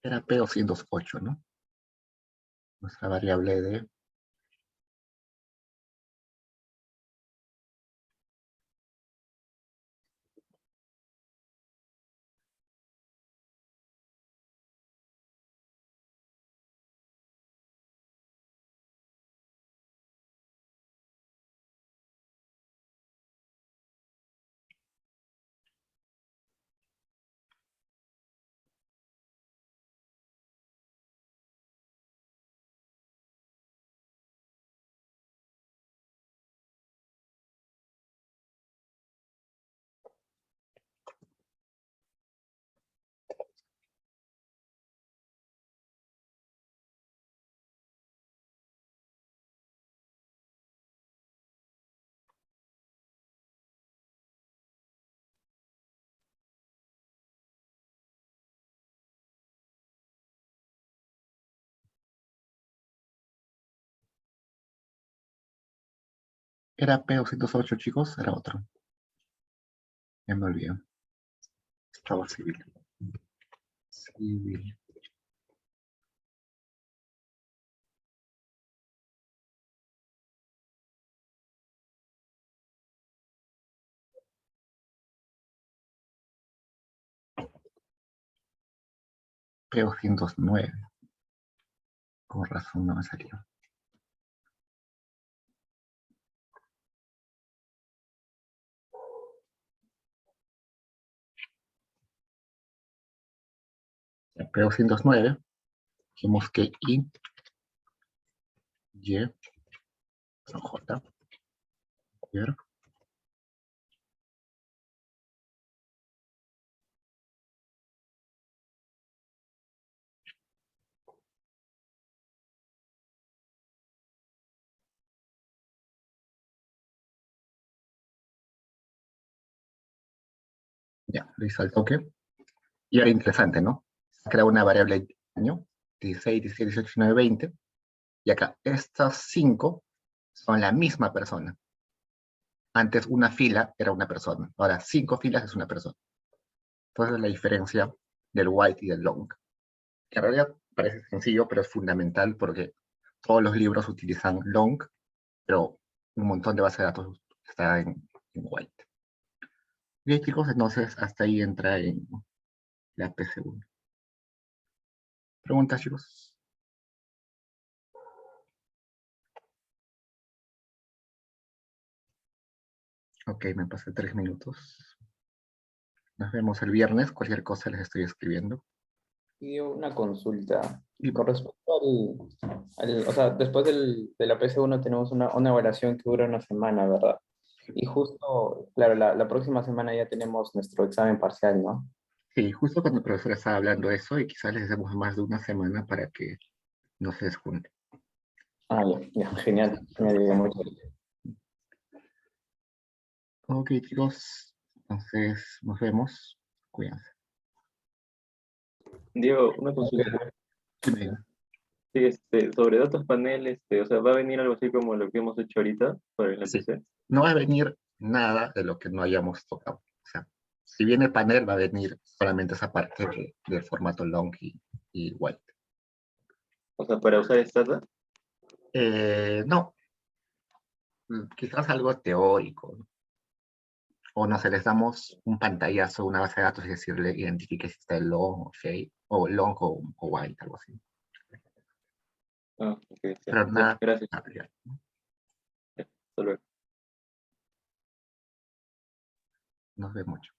Era P208, ¿no? Nuestra variable de... ¿Era P208, chicos? Era otro. Ya me olvidé. Estaba civil. Civil. P209. Con razón no me salió. P209. Dijimos que I, Y, J, ¿ver? Ya, lo hice al toque. Y ahora interesante, ¿no? Se crea una variable de año, 16, 17, 18, 19, 20. Y acá, estas 5 son la misma persona. Antes una fila era una persona. Ahora 5 filas es una persona. Entonces es la diferencia del white y del long. Que en realidad parece sencillo, pero es fundamental porque todos los libros utilizan long, pero un montón de bases de datos está en white. Bien, chicos, entonces hasta ahí entra en la PC1. ¿Preguntas, chicos? Ok, me pasé 3 minutos. Nos vemos el viernes. Cualquier cosa les estoy escribiendo. Y una consulta. Y Con respecto o sea, después de la PC1 tenemos una evaluación que dura una semana, ¿verdad? Y justo, claro, la próxima semana ya tenemos nuestro examen parcial, ¿no? sí, justo cuando el profesor estaba hablando de eso, y quizás les hacemos más de una semana para que no se desjunte. Ah, ya, genial. Muchas gracias. Ok, chicos. Entonces, nos vemos. Cuídense. Diego, una Ok. consulta. Dime. Sí, sobre datos panel, o sea, va a venir algo así como lo que hemos hecho ahorita para el Sí. PC. No va a venir nada de lo que no hayamos tocado. O sea, si viene panel, va a venir solamente esa parte del formato long y white. O sea, para usar Stata. No, quizás algo teórico, ¿no? O no sé, les damos un pantallazo, una base de datos y decirle, identifique si está el long o shade, o long o white, algo así. Ah, ok, sí. Pero Ya, nada, gracias. ya, Hasta luego. no sé mucho.